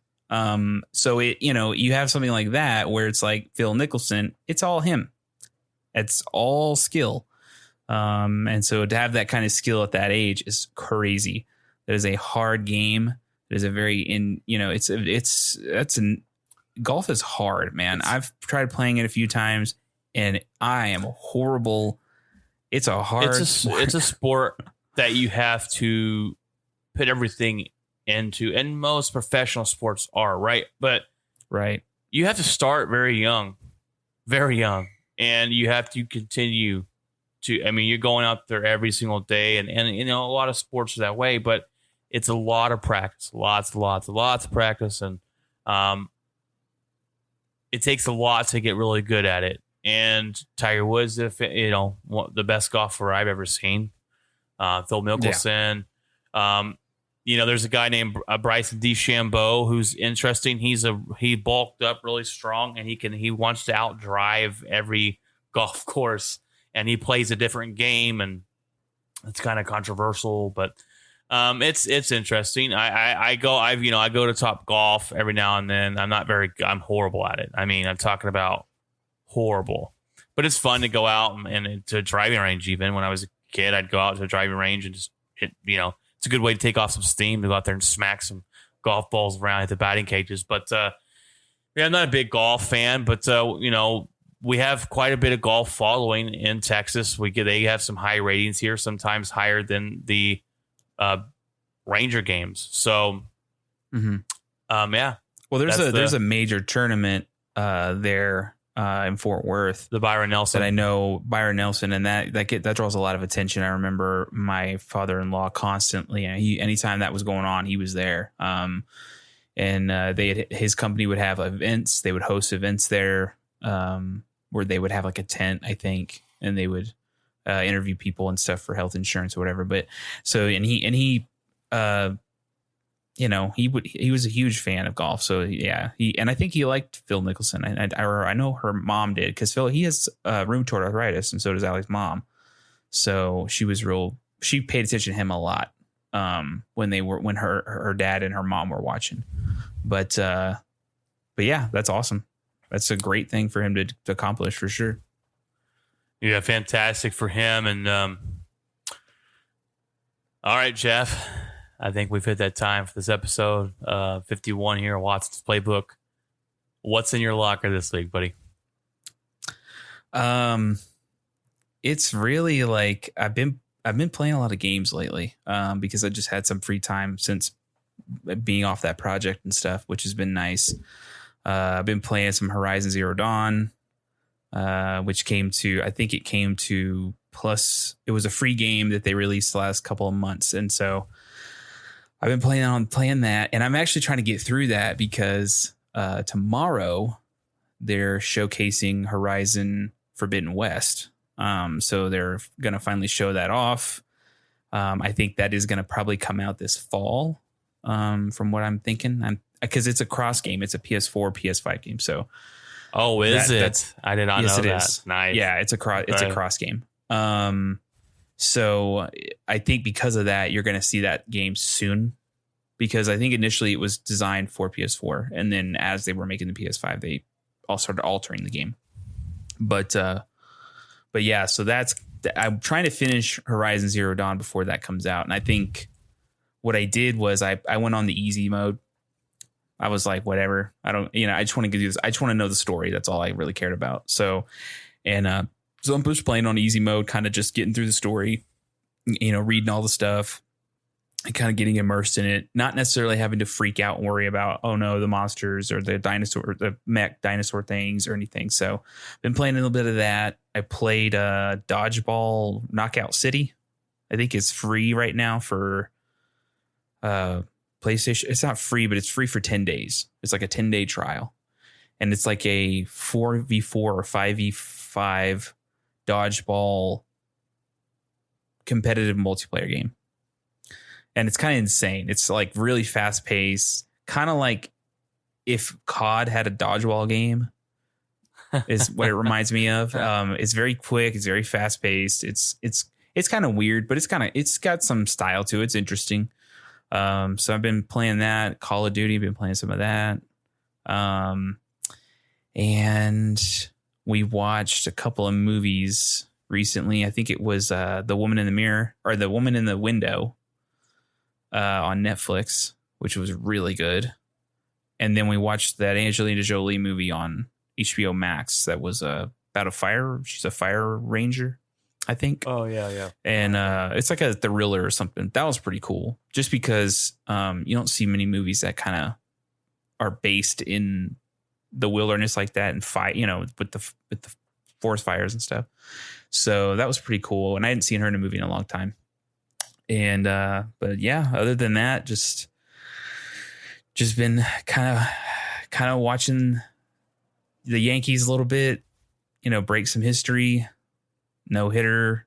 So you have something like that where it's like Phil Mickelson, it's all him. It's all skill. And so to have that kind of skill at that age is crazy. That is a hard game. It is a golf is hard, man. I've tried playing it a few times and I am horrible. It's a hard sport. It's a sport that you have to put everything into, and most professional sports are, right? But right. You have to start very young, and you have to continue to, you're going out there every single day, and a lot of sports are that way, but it's a lot of practice, lots of practice, and it takes a lot to get really good at it. And Tiger Woods, the best golfer I've ever seen, Phil Mickelson. Yeah. There's a guy named Bryson DeChambeau who's interesting. He bulked up really strong, and he wants to outdrive every golf course, and he plays a different game, and it's kind of controversial, but it's interesting. I go to Top Golf every now and then. I'm horrible at it. I'm talking about horrible, but it's fun to go out and to a driving range. Even when I was a kid, I'd go out to a driving range and just hit, it's a good way to take off some steam, to go out there and smack some golf balls around at the batting cages. But I'm not a big golf fan, but we have quite a bit of golf following in Texas. They have some high ratings here, sometimes higher than the Ranger games. So, yeah. Well, there's a major tournament there in Fort Worth, the Byron Nelson. That I know Byron Nelson, and that draws a lot of attention. I remember my father-in-law constantly, and anytime that was going on, he was there. And his company would have events. They would host events there, where they would have like a tent, I think, and they would interview people and stuff for health insurance or whatever. But so, he was a huge fan of golf. So yeah, I think he liked Phil Mickelson. I know her mom did, because Phil, he has rheumatoid arthritis, and so does Allie's mom. So she paid attention to him a lot when her dad and her mom were watching. But yeah, that's awesome. That's a great thing for him to accomplish, for sure. Yeah, fantastic for him. And all right, Jeff, I think we've hit that time for this episode 51 here at Watson's Playbook. What's in your locker this week, buddy? It's really like I've been playing a lot of games lately because I just had some free time since being off that project and stuff, which has been nice. I've been playing some Horizon Zero Dawn, which came to plus. It was a free game that they released the last couple of months, and so I've been playing that, and I'm actually trying to get through that because tomorrow they're showcasing Horizon Forbidden West. So they're going to finally show that off. I think that is going to probably come out this fall, from what I'm thinking. Because it's a cross game. It's a PS4, PS5 game. So, is it? I did not know that. Is. Nice. Yeah, it's a cross game. So I think because of that, you're going to see that game soon, because I think initially it was designed for PS4, and then as they were making the PS5, they all started altering the game. But yeah, so I'm trying to finish Horizon Zero Dawn before that comes out. And I think what I did was I went on the easy mode. I was like, whatever. I just want to do this. I just want to know the story. That's all I really cared about. So I'm just playing on easy mode, kind of just getting through the story, reading all the stuff and kind of getting immersed in it, not necessarily having to freak out and worry about, oh no, the monsters or the mech dinosaur things or anything. So been playing a little bit of that. I played Dodgeball Knockout City. I think it's free right now for PlayStation. It's not free, but it's free for 10 days. It's like a 10-day trial. and it's like a 4v4 or 5v5 dodgeball competitive multiplayer game. And it's kind of insane. It's like really fast paced, kind of like if COD had a dodgeball game is what it reminds me of. It's very quick. It's very fast paced. It's kind of weird, but it's got some style to it. It's interesting. So I've been playing that. Call of Duty, been playing some of that. And we watched a couple of movies recently. I think it was The Woman in the Mirror or The Woman in the Window on Netflix, which was really good. And then we watched that Angelina Jolie movie on HBO Max that was about a fire. She's a fire ranger, I think. Oh, yeah. And it's like a thriller or something. That was pretty cool. Just because you don't see many movies that kind of are based in the wilderness like that and fight, with the forest fires and stuff. So that was pretty cool. And I hadn't seen her in a movie in a long time. And but yeah, other than that, just been kind of watching the Yankees a little bit, break some history. No hitter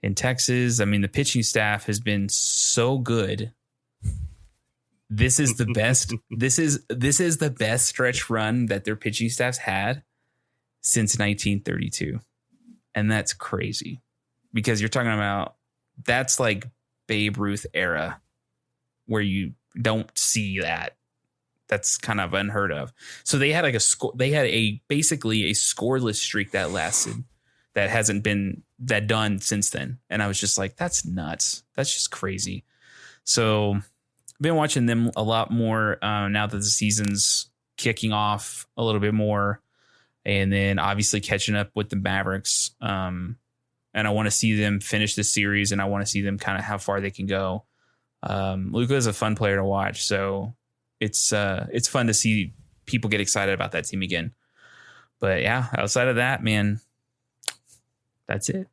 in Texas. I mean, the pitching staff has been so good. This is the best. This is the best stretch run that their pitching staff's had since 1932. And that's crazy because you're talking about that's like Babe Ruth era where you don't see that. That's kind of unheard of. So they had basically a scoreless streak that lasted that hasn't been done since then. And I was just like, that's nuts. That's just crazy. So I've been watching them a lot more now that the season's kicking off a little bit more. And then obviously catching up with the Mavericks. And I want to see them finish this series, and I want to see them kind of how far they can go. Luka is a fun player to watch. So it's fun to see people get excited about that team again. But yeah, outside of that, man, that's it.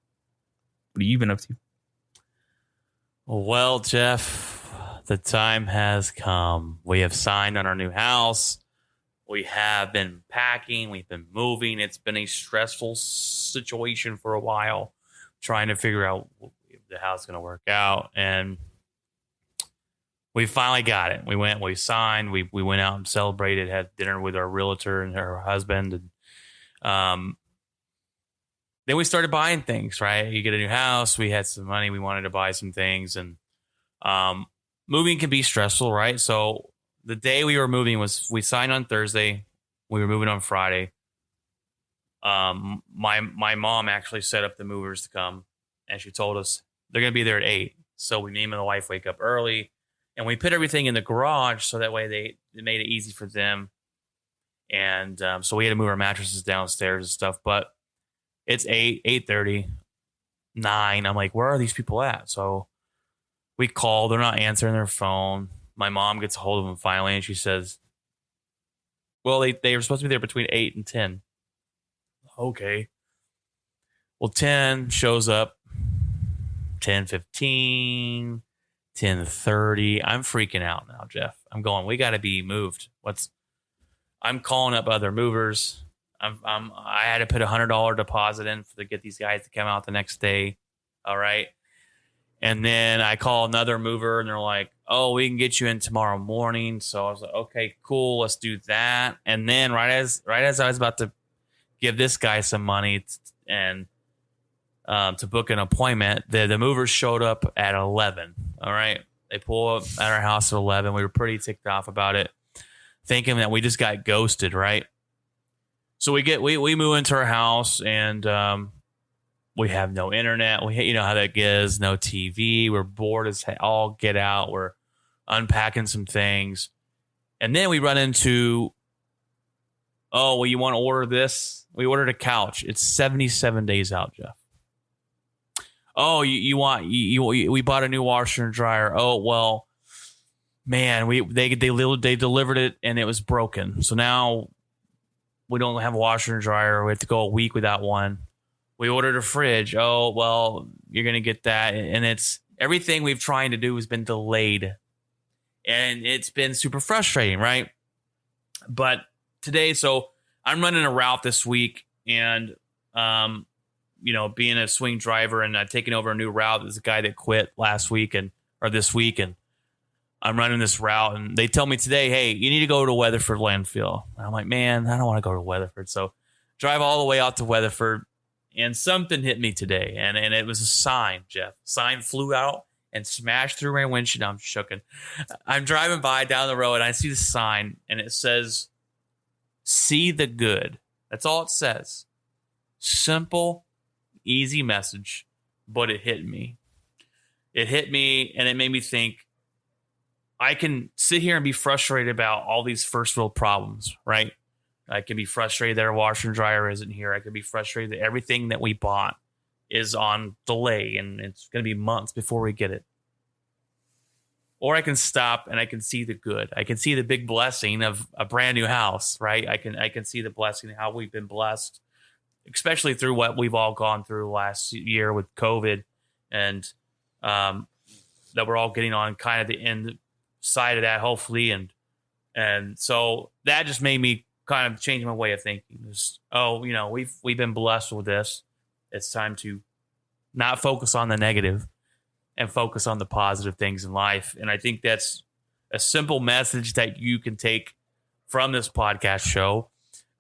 What have you been up to? Well, Jeff, the time has come. We have signed on our new house. We have been packing. We've been moving. It's been a stressful situation for a while, trying to figure out if the house is going to work out. And we finally got it. We signed. We went out and celebrated, had dinner with our realtor and her husband. And then we started buying things, right? You get a new house. We had some money. We wanted to buy some things. And moving can be stressful, right? So the day we were moving we signed on Thursday. We were moving on Friday. My mom actually set up the movers to come, and she told us they're going to be there at 8. So me and my wife wake up early, and we put everything in the garage so that way it made it easy for them. And so we had to move our mattresses downstairs and stuff. But it's 8:30, 9. I'm like, where are these people at? So we call. They're not answering their phone. My mom gets a hold of them finally, and she says, well, they were supposed to be there between 8 and 10. Okay. Well, 10 shows up, 10:15, 10:30. I'm freaking out now, Jeff. I'm going, we got to be moved. I'm calling up other movers. I had to put $100 deposit in to get these guys to come out the next day. All right. And then I call another mover, and they're like, oh, we can get you in tomorrow morning. So I was like, okay, cool. Let's do that. And then right as I was about to give this guy some money and to book an appointment, the movers showed up at 11. All right. They pull up at our house at 11. We were pretty ticked off about it, thinking that we just got ghosted, right? So we move into our house, and we have no internet. You know how that is, no TV. We're bored as all get out. We're unpacking some things. And then we run into, oh, well, you want to order this? We ordered a couch. It's 77 days out, Jeff. Oh, we bought a new washer and dryer. Oh, well, man, they delivered it and it was broken. So now we don't have a washer and dryer. We have to go a week without one. We ordered a fridge. Oh, well, you're going to get that. And it's everything we've trying to do has been delayed. And it's been super frustrating, right? But today, so I'm running a route this week, and being a swing driver, and I've taken over a new route. There's a guy that quit last week or this week, and I'm running this route, and they tell me today, hey, you need to go to Weatherford landfill. And I'm like, man, I don't want to go to Weatherford. So drive all the way out to Weatherford, and something hit me today, and it was a sign, Jeff. Sign flew out and smashed through my windshield. I'm shooken. I'm driving by down the road, and I see the sign, and it says, see the good. That's all it says. Simple, easy message, but it hit me. It hit me, and it made me think, I can sit here and be frustrated about all these first world problems, right? I can be frustrated that our washer and dryer isn't here. I can be frustrated that everything that we bought is on delay and it's going to be months before we get it. Or I can stop and I can see the good. I can see the big blessing of a brand new house, right? I can see the blessing, how we've been blessed, especially through what we've all gone through last year with COVID, and that we're all getting on kind of the end side of that, hopefully. And so that just made me kind of change my way of thinking. Just, we've been blessed with this. It's time to not focus on the negative and focus on the positive things in life. And I think that's a simple message that you can take from this podcast show.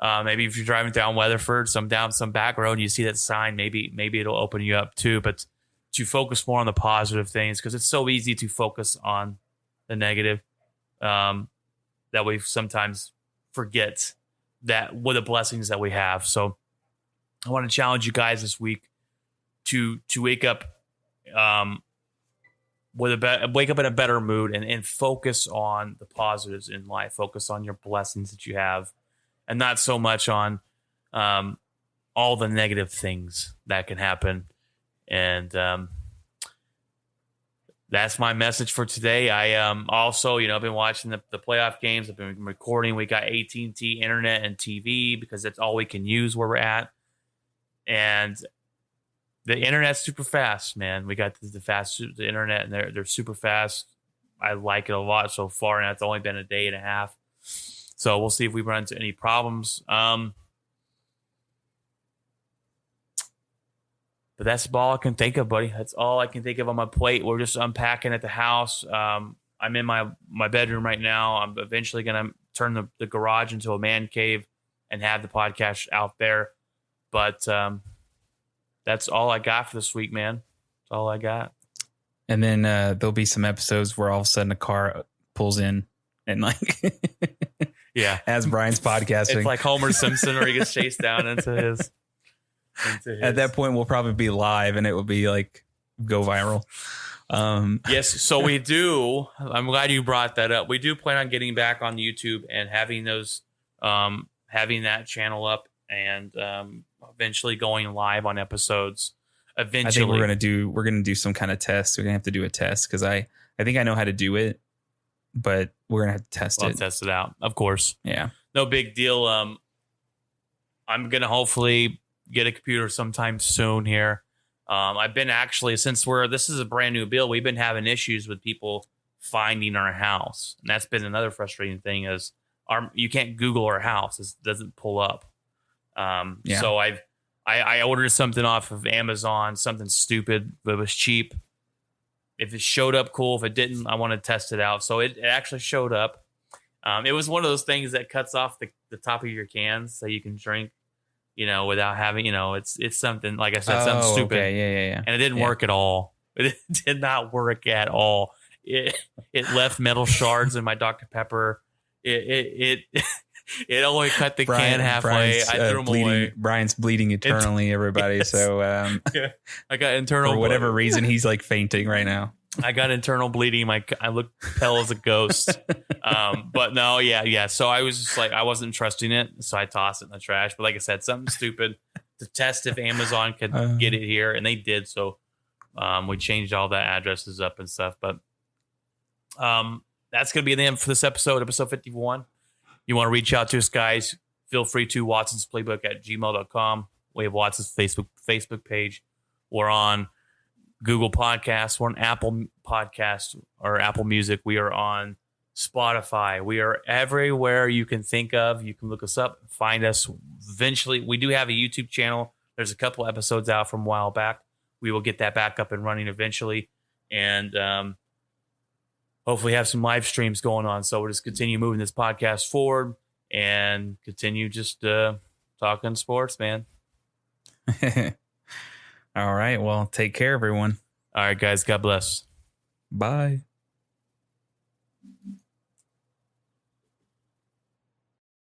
Maybe if you're driving down Weatherford, down some back road, and you see that sign, maybe it'll open you up too. But to focus more on the positive things, because it's so easy to focus on the negative, that we sometimes forget that what the blessings that we have. So I want to challenge you guys this week to wake up wake up in a better mood and focus on the positives in life. Focus on your blessings that you have, and not so much on all the negative things that can happen. And that's my message for today. I also, I've been watching the playoff games. I've been recording. We got AT&T internet and TV because that's all we can use where we're at. And the internet's super fast, man. We got the internet, and they're super fast. I like it a lot so far, and it's only been a day and a half. So we'll see if we run into any problems. But that's all I can think of, buddy. That's all I can think of on my plate. We're just unpacking at the house. I'm in my bedroom right now. I'm eventually going to turn the garage into a man cave and have the podcast out there. But that's all I got for this week, man. That's all I got. And then there'll be some episodes where all of a sudden a car pulls in and yeah, as Brian's podcasting. It's like Homer Simpson, or he gets chased down into his. At that point, we'll probably be live, and it will be like go viral. Yes, so we do. I'm glad you brought that up. We do plan on getting back on YouTube and having those, having that channel up, and eventually going live on episodes. Eventually, I think we're gonna do some kind of test. We're gonna have to do a test because I think I know how to do it, but we're gonna have to test it. Test it out, of course. Yeah, no big deal. I'm gonna hopefully get a computer sometime soon here. I've been actually, since this is a brand new build, we've been having issues with people finding our house. And that's been another frustrating thing is you can't Google our house. It doesn't pull up. So I ordered something off of Amazon, something stupid, but it was cheap. If it showed up, cool. If it didn't, I want to test it out. So it actually showed up. It was one of those things that cuts off the top of your cans so you can drink, without having, it's something, like I said, something stupid. Okay. Yeah. And it didn't work at all. It did not work at all. It left metal shards in my Dr. Pepper. It only cut the can halfway. I threw them away. Brian's bleeding eternally, everybody. Yes. So I got internal. For whatever reason, he's like fainting right now. I got internal bleeding. I look pale as a ghost. But no, yeah. So I was just like, I wasn't trusting it. So I tossed it in the trash. But like I said, something stupid to test if Amazon could get it here. And they did. So we changed all the addresses up and stuff. But that's going to be the end for this episode 51. You want to reach out to us, guys, feel free to Watson's Playbook at gmail.com. We have Watson's Facebook page. We're on Google Podcasts. We're on Apple Podcasts or Apple Music. We are on Spotify. We are everywhere you can think of. You can look us up, find us. Eventually, we do have a YouTube channel. There's a couple episodes out from a while back. We will get that back up and running eventually. And hopefully have some live streams going on. So we'll just continue moving this podcast forward and continue just talking sports, man. All right. Well, take care, everyone. All right, guys. God bless. Bye.